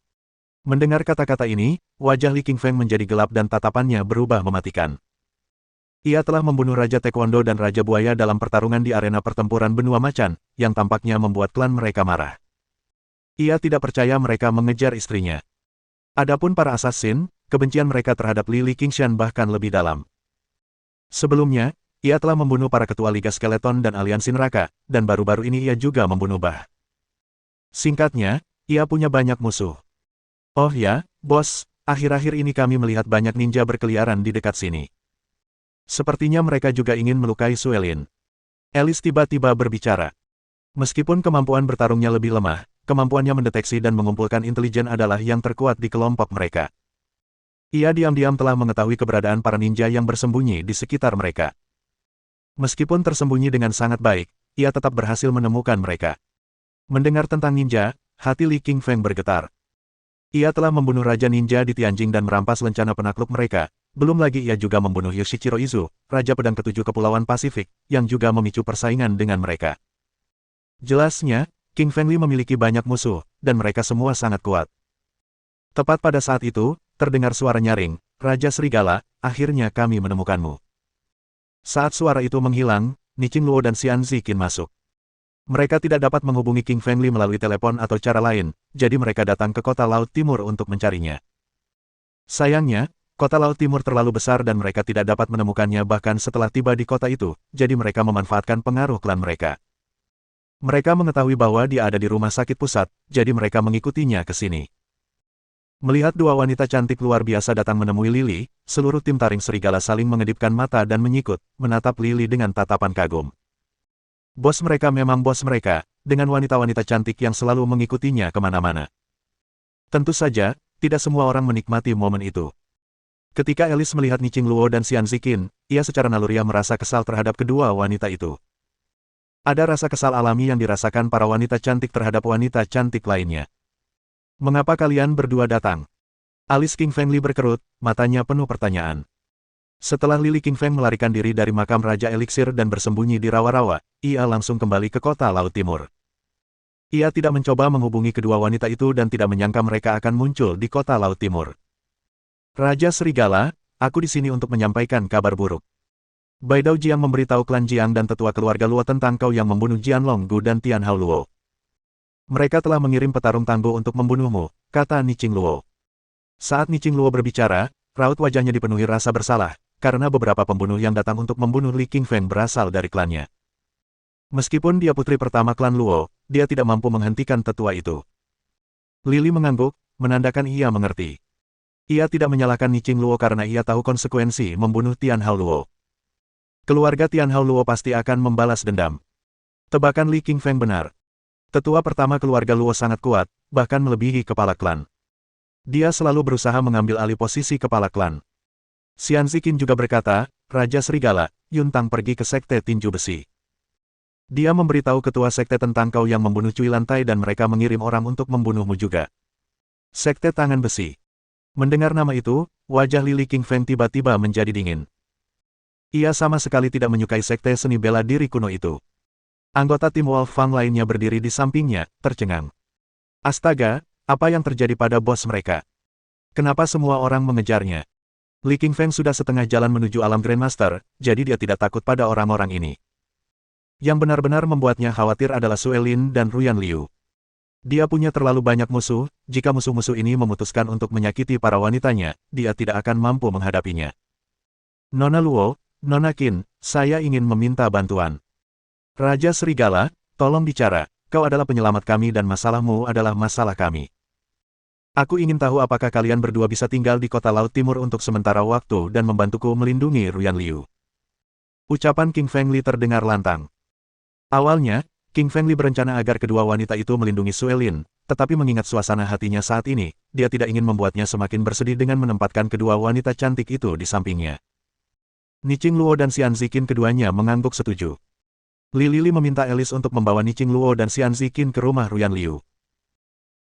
S1: Mendengar kata-kata ini, wajah Li King Feng menjadi gelap dan tatapannya berubah mematikan. Ia telah membunuh Raja Taekwondo dan Raja Buaya dalam pertarungan di arena pertempuran Benua Macan, yang tampaknya membuat klan mereka marah. Ia tidak percaya mereka mengejar istrinya. Adapun para assassin, kebencian mereka terhadap Li Qingshan bahkan lebih dalam. Sebelumnya, ia telah membunuh para ketua Liga Skeleton dan Aliansi Neraka, dan baru-baru ini ia juga membunuh Bah. Singkatnya, ia punya banyak musuh. Oh ya, bos, akhir-akhir ini kami melihat banyak ninja berkeliaran di dekat sini. Sepertinya mereka juga ingin melukai Suelin. Alice tiba-tiba berbicara. Meskipun kemampuan bertarungnya lebih lemah, kemampuannya mendeteksi dan mengumpulkan intelijen adalah yang terkuat di kelompok mereka. Ia diam-diam telah mengetahui keberadaan para ninja yang bersembunyi di sekitar mereka. Meskipun tersembunyi dengan sangat baik, ia tetap berhasil menemukan mereka. Mendengar tentang ninja, hati Li Qingfeng bergetar. Ia telah membunuh Raja Ninja di Tianjing dan merampas lencana penakluk mereka. Belum lagi ia juga membunuh Yoshichiro Izu, Raja Pedang Ketujuh Kepulauan Pasifik, yang juga memicu persaingan dengan mereka. Jelasnya, King Feng Li memiliki banyak musuh, dan mereka semua sangat kuat. Tepat pada saat itu, terdengar suara nyaring, Raja Serigala, akhirnya kami menemukanmu. Saat suara itu menghilang, Niching Luo dan Xian Ziqin masuk. Mereka tidak dapat menghubungi King Feng Li melalui telepon atau cara lain, jadi mereka datang ke kota Laut Timur untuk mencarinya. Sayangnya, kota Laut Timur terlalu besar dan mereka tidak dapat menemukannya bahkan setelah tiba di kota itu, jadi mereka memanfaatkan pengaruh klan mereka. Mereka mengetahui bahwa dia ada di rumah sakit pusat, jadi mereka mengikutinya ke sini. Melihat dua wanita cantik luar biasa datang menemui Lily, seluruh tim taring serigala saling mengedipkan mata dan menyikut, menatap Lily dengan tatapan kagum. Bos mereka memang bos mereka, dengan wanita-wanita cantik yang selalu mengikutinya kemana-mana. Tentu saja, tidak semua orang menikmati momen itu. Ketika Alice melihat Niching Luo dan Xian Ziqin, ia secara naluriah merasa kesal terhadap kedua wanita itu. Ada rasa kesal alami yang dirasakan para wanita cantik terhadap wanita cantik lainnya. Mengapa kalian berdua datang? Alis King Feng Li berkerut, matanya penuh pertanyaan. Setelah Lily King Feng melarikan diri dari makam Raja Eliksir dan bersembunyi di rawa-rawa, ia langsung kembali ke kota Laut Timur. Ia tidak mencoba menghubungi kedua wanita itu dan tidak menyangka mereka akan muncul di kota Laut Timur. Raja Serigala, aku di sini untuk menyampaikan kabar buruk. Bai Dao Jiang memberitahu klan Jiang dan tetua keluarga Luo tentang kau yang membunuh Jian Longgu dan Tian Hao Luo. Mereka telah mengirim petarung tangguh untuk membunuhmu, kata Niching Luo. Saat Niching Luo berbicara, raut wajahnya dipenuhi rasa bersalah, karena beberapa pembunuh yang datang untuk membunuh Li Qingfeng berasal dari klannya. Meskipun dia putri pertama klan Luo, dia tidak mampu menghentikan tetua itu. Lily mengangguk, menandakan ia mengerti. Ia tidak menyalahkan Niching Luo karena ia tahu konsekuensi membunuh Tian Hao Luo. Keluarga Tian Hao Luo pasti akan membalas dendam. Tebakan Li Qingfeng benar. Tetua pertama keluarga Luo sangat kuat, bahkan melebihi kepala klan. Dia selalu berusaha mengambil alih posisi kepala klan. Xian Ziqin juga berkata, Raja Serigala, Yuntang pergi ke Sekte Tinju Besi. Dia memberitahu ketua sekte tentang kau yang membunuh Cui Lantai dan mereka mengirim orang untuk membunuhmu juga. Sekte Tangan Besi. Mendengar nama itu, wajah Lily King Feng tiba-tiba menjadi dingin. Ia sama sekali tidak menyukai sekte seni bela diri kuno itu. Anggota tim Wolf Fang lainnya berdiri di sampingnya, tercengang. Astaga, apa yang terjadi pada bos mereka? Kenapa semua orang mengejarnya? Li Qingfeng sudah setengah jalan menuju alam Grandmaster, jadi dia tidak takut pada orang-orang ini. Yang benar-benar membuatnya khawatir adalah Sue Lin dan Ruyan Liu. Dia punya terlalu banyak musuh, jika musuh-musuh ini memutuskan untuk menyakiti para wanitanya, dia tidak akan mampu menghadapinya. Nona Luo, Nona Qin, saya ingin meminta bantuan. Raja Serigala, tolong bicara, kau adalah penyelamat kami dan masalahmu adalah masalah kami. Aku ingin tahu apakah kalian berdua bisa tinggal di kota Laut Timur untuk sementara waktu dan membantuku melindungi Ruyan Liu. Ucapan King Feng Li terdengar lantang. Awalnya, King Feng Li berencana agar kedua wanita itu melindungi Sue Lin, tetapi mengingat suasana hatinya saat ini, dia tidak ingin membuatnya semakin bersedih dengan menempatkan kedua wanita cantik itu di sampingnya. Niching Luo dan Xian Ziqin keduanya mengangguk setuju. Lily meminta Alice untuk membawa Niching Luo dan Xian Ziqin ke rumah Ruyan Liu.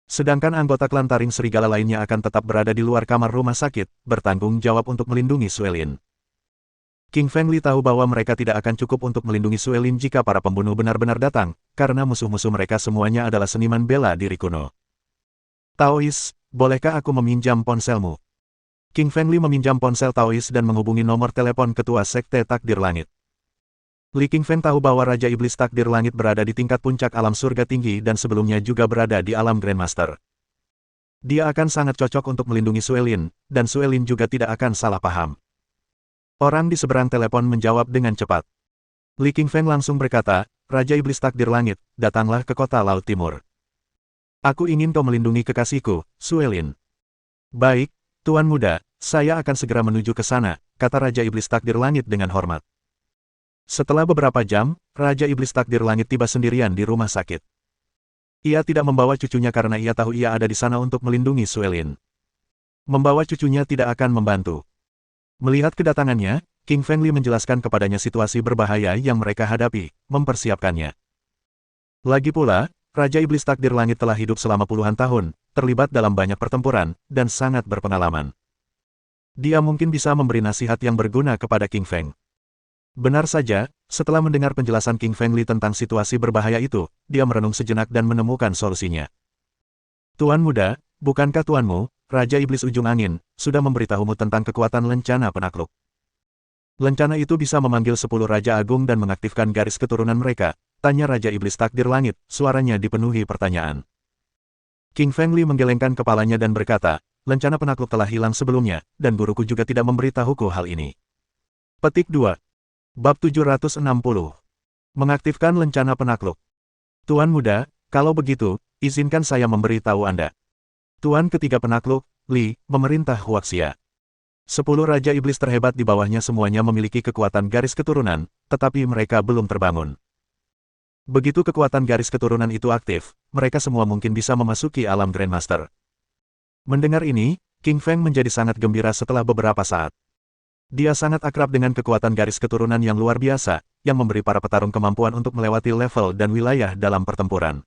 S1: Sedangkan anggota klan taring serigala lainnya akan tetap berada di luar kamar rumah sakit, bertanggung jawab untuk melindungi Sue Lin. King Feng Li tahu bahwa mereka tidak akan cukup untuk melindungi Sue Lin jika para pembunuh benar-benar datang, karena musuh-musuh mereka semuanya adalah seniman bela diri kuno. Taois, bolehkah aku meminjam ponselmu? King Feng Li meminjam ponsel Taois dan menghubungi nomor telepon ketua Sekte Takdir Langit. Li Qingfeng tahu bahwa Raja Iblis Takdir Langit berada di tingkat puncak alam surga tinggi dan sebelumnya juga berada di alam Grandmaster. Dia akan sangat cocok untuk melindungi Sue Lin, dan Sue Lin juga tidak akan salah paham. Orang di seberang telepon menjawab dengan cepat. Li Qingfeng langsung berkata, Raja Iblis Takdir Langit, datanglah ke kota Laut Timur. Aku ingin kau melindungi kekasihku, Sue Lin. Baik, Tuan Muda, saya akan segera menuju ke sana, kata Raja Iblis Takdir Langit dengan hormat. Setelah beberapa jam, Raja Iblis Takdir Langit tiba sendirian di rumah sakit. Ia tidak membawa cucunya karena ia tahu ia ada di sana untuk melindungi Suelin. Membawa cucunya tidak akan membantu. Melihat kedatangannya, King Fengli menjelaskan kepadanya situasi berbahaya yang mereka hadapi, mempersiapkannya. Lagi pula, Raja Iblis Takdir Langit telah hidup selama puluhan tahun, terlibat dalam banyak pertempuran, dan sangat berpengalaman. Dia mungkin bisa memberi nasihat yang berguna kepada King Feng. Benar saja, setelah mendengar penjelasan King Fengli tentang situasi berbahaya itu, dia merenung sejenak dan menemukan solusinya. Tuan muda, bukankah tuanmu, Raja Iblis Ujung Angin, sudah memberitahumu tentang kekuatan lencana penakluk? Lencana itu bisa memanggil 10 Raja Agung dan mengaktifkan garis keturunan mereka, tanya Raja Iblis Takdir Langit, suaranya dipenuhi pertanyaan. King Fengli menggelengkan kepalanya dan berkata, lencana penakluk telah hilang sebelumnya, dan guruku juga tidak memberitahuku hal ini. Petik 2. Bab 760. Mengaktifkan lencana penakluk. Tuan muda, kalau begitu, izinkan saya memberitahu Anda. Tuan ketiga penakluk, Li, memerintah Huaxia. 10 Raja Iblis terhebat di bawahnya semuanya memiliki kekuatan garis keturunan, tetapi mereka belum terbangun. Begitu kekuatan garis keturunan itu aktif, mereka semua mungkin bisa memasuki alam Grandmaster. Mendengar ini, King Feng menjadi sangat gembira setelah beberapa saat. Dia sangat akrab dengan kekuatan garis keturunan yang luar biasa, yang memberi para petarung kemampuan untuk melewati level dan wilayah dalam pertempuran.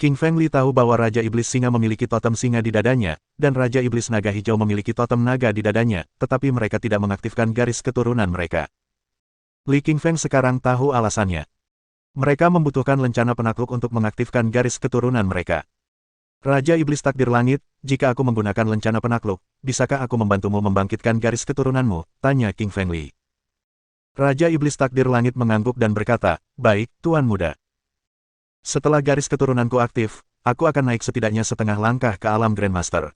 S1: King Fengli tahu bahwa Raja Iblis Singa memiliki totem singa di dadanya, dan Raja Iblis Naga Hijau memiliki totem naga di dadanya, tetapi mereka tidak mengaktifkan garis keturunan mereka. Li King Feng sekarang tahu alasannya. Mereka membutuhkan lencana penakluk untuk mengaktifkan garis keturunan mereka. Raja Iblis Takdir Langit, jika aku menggunakan lencana penakluk, bisakah aku membantumu membangkitkan garis keturunanmu? Tanya King Fengli. Raja Iblis Takdir Langit mengangguk dan berkata, baik, Tuan Muda. Setelah garis keturunanku aktif, aku akan naik setidaknya setengah langkah ke alam Grandmaster.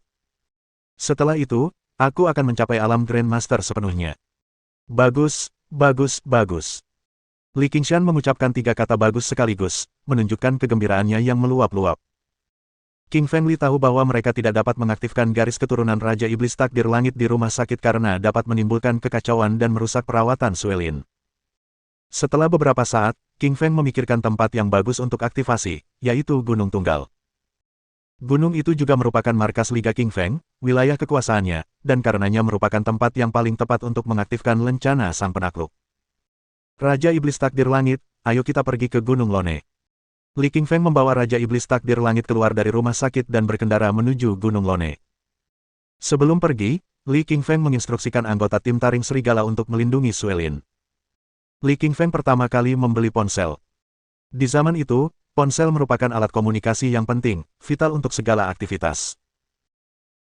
S1: Setelah itu, aku akan mencapai alam Grandmaster sepenuhnya. Bagus, bagus, bagus. Li Qingshan mengucapkan 3 kata bagus sekaligus, menunjukkan kegembiraannya yang meluap-luap. King Fengli tahu bahwa mereka tidak dapat mengaktifkan garis keturunan Raja Iblis Takdir Langit di rumah sakit karena dapat menimbulkan kekacauan dan merusak perawatan Suelin. Setelah beberapa saat, King Feng memikirkan tempat yang bagus untuk aktivasi, yaitu Gunung Tunggal. Gunung itu juga merupakan markas Liga King Feng, wilayah kekuasaannya, dan karenanya merupakan tempat yang paling tepat untuk mengaktifkan lencana sang penakluk. Raja Iblis Takdir Langit, ayo kita pergi ke Gunung Lone. Li King Feng membawa Raja Iblis Takdir Langit keluar dari rumah sakit dan berkendara menuju Gunung Lone. Sebelum pergi, Li King Feng menginstruksikan anggota tim taring serigala untuk melindungi Suelin. Li King Feng pertama kali membeli ponsel. Di zaman itu, ponsel merupakan alat komunikasi yang penting, vital untuk segala aktivitas.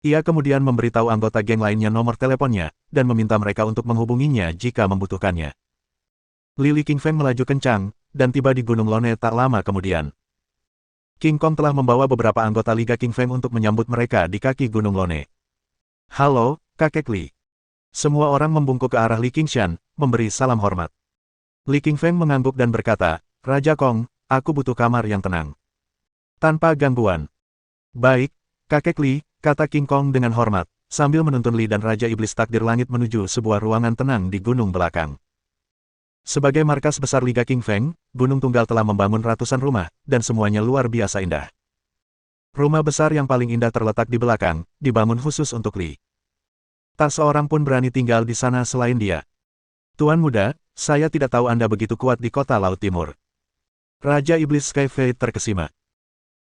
S1: Ia kemudian memberitahu anggota geng lainnya nomor teleponnya, dan meminta mereka untuk menghubunginya jika membutuhkannya. Li King Feng melaju kencang, dan tiba di Gunung Lone tak lama kemudian. King Kong telah membawa beberapa anggota Liga King Feng untuk menyambut mereka di kaki Gunung Lone. Halo, kakek Li. Semua orang membungkuk ke arah Li Qingshan, memberi salam hormat. Li King Feng mengangguk dan berkata, Raja Kong, aku butuh kamar yang tenang. Tanpa gangguan. Baik, kakek Li, kata King Kong dengan hormat, sambil menuntun Li dan Raja Iblis Takdir Langit menuju sebuah ruangan tenang di gunung belakang. Sebagai markas besar Liga King Feng, Gunung Tunggal telah membangun ratusan rumah, dan semuanya luar biasa indah. Rumah besar yang paling indah terletak di belakang, dibangun khusus untuk Li. Tak seorang pun berani tinggal di sana selain dia. Tuan muda, saya tidak tahu Anda begitu kuat di kota Laut Timur. Raja Iblis Skyfade terkesima.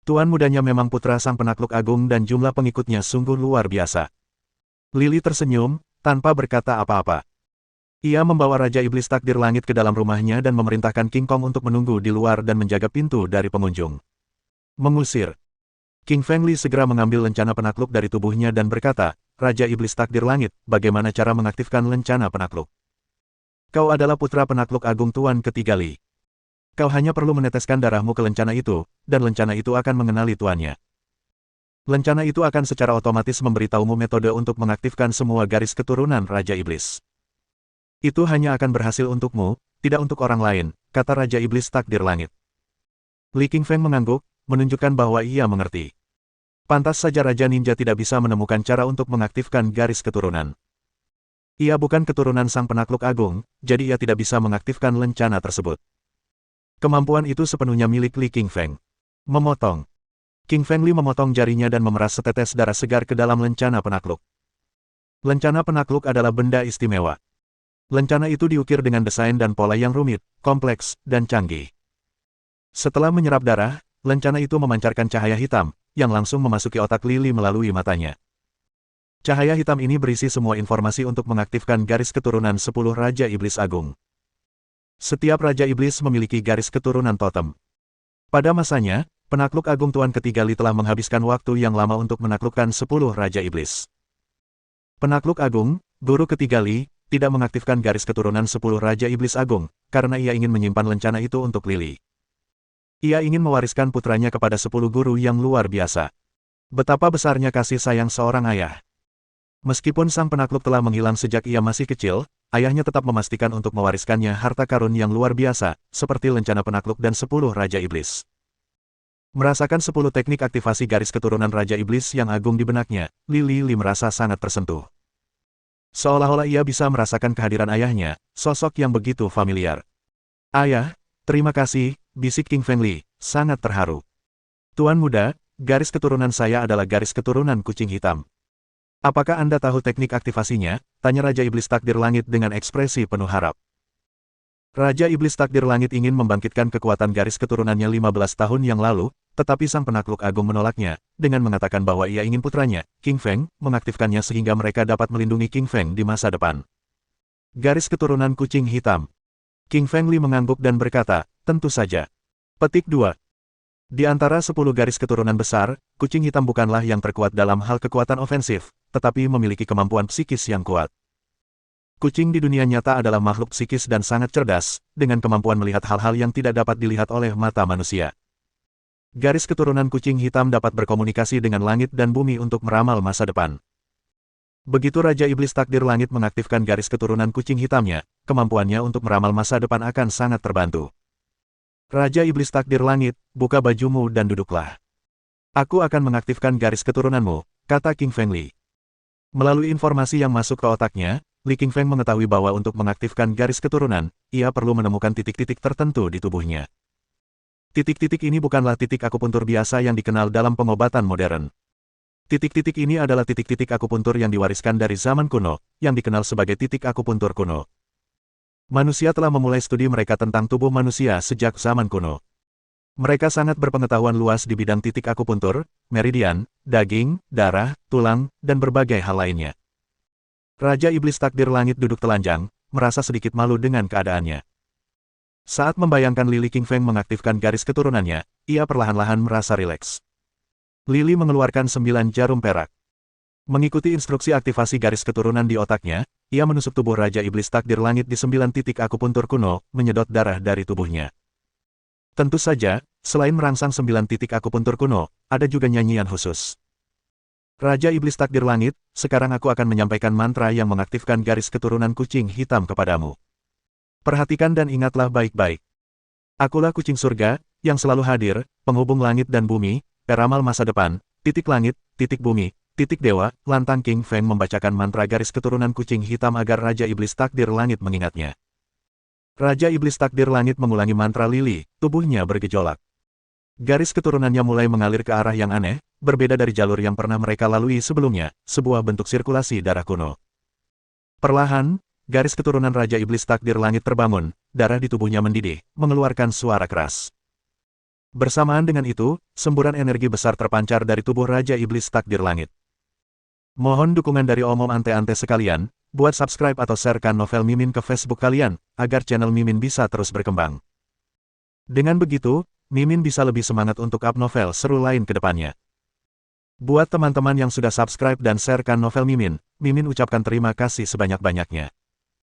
S1: Tuan mudanya memang putra sang penakluk agung dan jumlah pengikutnya sungguh luar biasa. Lili tersenyum, tanpa berkata apa-apa. Ia membawa Raja Iblis Takdir Langit ke dalam rumahnya dan memerintahkan King Kong untuk menunggu di luar dan menjaga pintu dari pengunjung. Mengusir. King Fengli segera mengambil lencana penakluk dari tubuhnya dan berkata, Raja Iblis Takdir Langit, bagaimana cara mengaktifkan lencana penakluk? Kau adalah putra penakluk agung Tuan ketiga Li. Kau hanya perlu meneteskan darahmu ke lencana itu, dan lencana itu akan mengenali tuannya. Lencana itu akan secara otomatis memberitahumu metode untuk mengaktifkan semua garis keturunan Raja Iblis. Itu hanya akan berhasil untukmu, tidak untuk orang lain, kata Raja Iblis Takdir Langit. Li King Feng mengangguk, menunjukkan bahwa ia mengerti. Pantas saja Raja Ninja tidak bisa menemukan cara untuk mengaktifkan garis keturunan. Ia bukan keturunan sang penakluk agung, jadi ia tidak bisa mengaktifkan lencana tersebut. Kemampuan itu sepenuhnya milik Li Qingfeng. Memotong. Qingfeng Li memotong jarinya dan memeras setetes darah segar ke dalam lencana penakluk. Lencana penakluk adalah benda istimewa. Lencana itu diukir dengan desain dan pola yang rumit, kompleks, dan canggih. Setelah menyerap darah, lencana itu memancarkan cahaya hitam, yang langsung memasuki otak Li Li melalui matanya. Cahaya hitam ini berisi semua informasi untuk mengaktifkan garis keturunan 10 Raja Iblis Agung. Setiap Raja Iblis memiliki garis keturunan totem. Pada masanya, penakluk agung Tuan ketiga Li telah menghabiskan waktu yang lama untuk menaklukkan 10 Raja Iblis. Penakluk agung, guru ketiga Li, tidak mengaktifkan garis keturunan 10 Raja Iblis Agung, karena ia ingin menyimpan lencana itu untuk Li Li. Ia ingin mewariskan putranya kepada 10 guru yang luar biasa. Betapa besarnya kasih sayang seorang ayah. Meskipun sang penakluk telah menghilang sejak ia masih kecil, ayahnya tetap memastikan untuk mewariskannya harta karun yang luar biasa, seperti lencana penakluk dan 10 Raja Iblis. Merasakan 10 teknik aktivasi garis keturunan Raja Iblis yang agung di benaknya, Li Li merasa sangat tersentuh. Seolah-olah ia bisa merasakan kehadiran ayahnya, sosok yang begitu familiar. "Ayah, terima kasih," bisik Qingfeng Li, sangat terharu. "Tuan muda, garis keturunan saya adalah garis keturunan kucing hitam. Apakah Anda tahu teknik aktivasinya?" tanya Raja Iblis Takdir Langit dengan ekspresi penuh harap. Raja Iblis Takdir Langit ingin membangkitkan kekuatan garis keturunannya 15 tahun yang lalu, tetapi sang penakluk agung menolaknya, dengan mengatakan bahwa ia ingin putranya, Qingfeng, mengaktifkannya sehingga mereka dapat melindungi Qingfeng di masa depan. Garis keturunan kucing hitam. Qingfeng Li mengangguk dan berkata, "Tentu saja." Petik 2. Di antara 10 garis keturunan besar, kucing hitam bukanlah yang terkuat dalam hal kekuatan ofensif, tetapi memiliki kemampuan psikis yang kuat. Kucing di dunia nyata adalah makhluk psikis dan sangat cerdas, dengan kemampuan melihat hal-hal yang tidak dapat dilihat oleh mata manusia. Garis keturunan kucing hitam dapat berkomunikasi dengan langit dan bumi untuk meramal masa depan. Begitu Raja Iblis Takdir Langit mengaktifkan garis keturunan kucing hitamnya, kemampuannya untuk meramal masa depan akan sangat terbantu. "Raja Iblis Takdir Langit, buka bajumu dan duduklah. Aku akan mengaktifkan garis keturunanmu," kata Qingfeng Li. Melalui informasi yang masuk ke otaknya, Li Qingfeng mengetahui bahwa untuk mengaktifkan garis keturunan, ia perlu menemukan titik-titik tertentu di tubuhnya. Titik-titik ini bukanlah titik akupuntur biasa yang dikenal dalam pengobatan modern. Titik-titik ini adalah titik-titik akupuntur yang diwariskan dari zaman kuno, yang dikenal sebagai titik akupuntur kuno. Manusia telah memulai studi mereka tentang tubuh manusia sejak zaman kuno. Mereka sangat berpengetahuan luas di bidang titik akupuntur, meridian, daging, darah, tulang, dan berbagai hal lainnya. Raja Iblis Takdir Langit duduk telanjang, merasa sedikit malu dengan keadaannya. Saat membayangkan Li Qingfeng mengaktifkan garis keturunannya, ia perlahan-lahan merasa rileks. Li mengeluarkan 9 jarum perak. Mengikuti instruksi aktivasi garis keturunan di otaknya, ia menusuk tubuh Raja Iblis Takdir Langit di 9 titik akupuntur kuno, menyedot darah dari tubuhnya. Tentu saja, selain merangsang 9 titik akupuntur kuno, ada juga nyanyian khusus. "Raja Iblis Takdir Langit, sekarang aku akan menyampaikan mantra yang mengaktifkan garis keturunan kucing hitam kepadamu. Perhatikan dan ingatlah baik-baik. Akulah kucing surga, yang selalu hadir, penghubung langit dan bumi, peramal masa depan, titik langit, titik bumi, titik dewa." Lantang Qingfeng membacakan mantra garis keturunan kucing hitam agar Raja Iblis Takdir Langit mengingatnya. Raja Iblis Takdir Langit mengulangi mantra Li, tubuhnya bergejolak. Garis keturunannya mulai mengalir ke arah yang aneh, berbeda dari jalur yang pernah mereka lalui sebelumnya, sebuah bentuk sirkulasi darah kuno. Perlahan, garis keturunan Raja Iblis Takdir Langit terbangun, darah di tubuhnya mendidih, mengeluarkan suara keras. Bersamaan dengan itu, semburan energi besar terpancar dari tubuh Raja Iblis Takdir Langit. Mohon dukungan dari omom ante-ante sekalian, buat subscribe atau sharekan novel Mimin ke Facebook kalian, agar channel Mimin bisa terus berkembang. Dengan begitu, Mimin bisa lebih semangat untuk up novel seru lain ke depannya. Buat teman-teman yang sudah subscribe dan sharekan novel Mimin, Mimin ucapkan terima kasih sebanyak-banyaknya.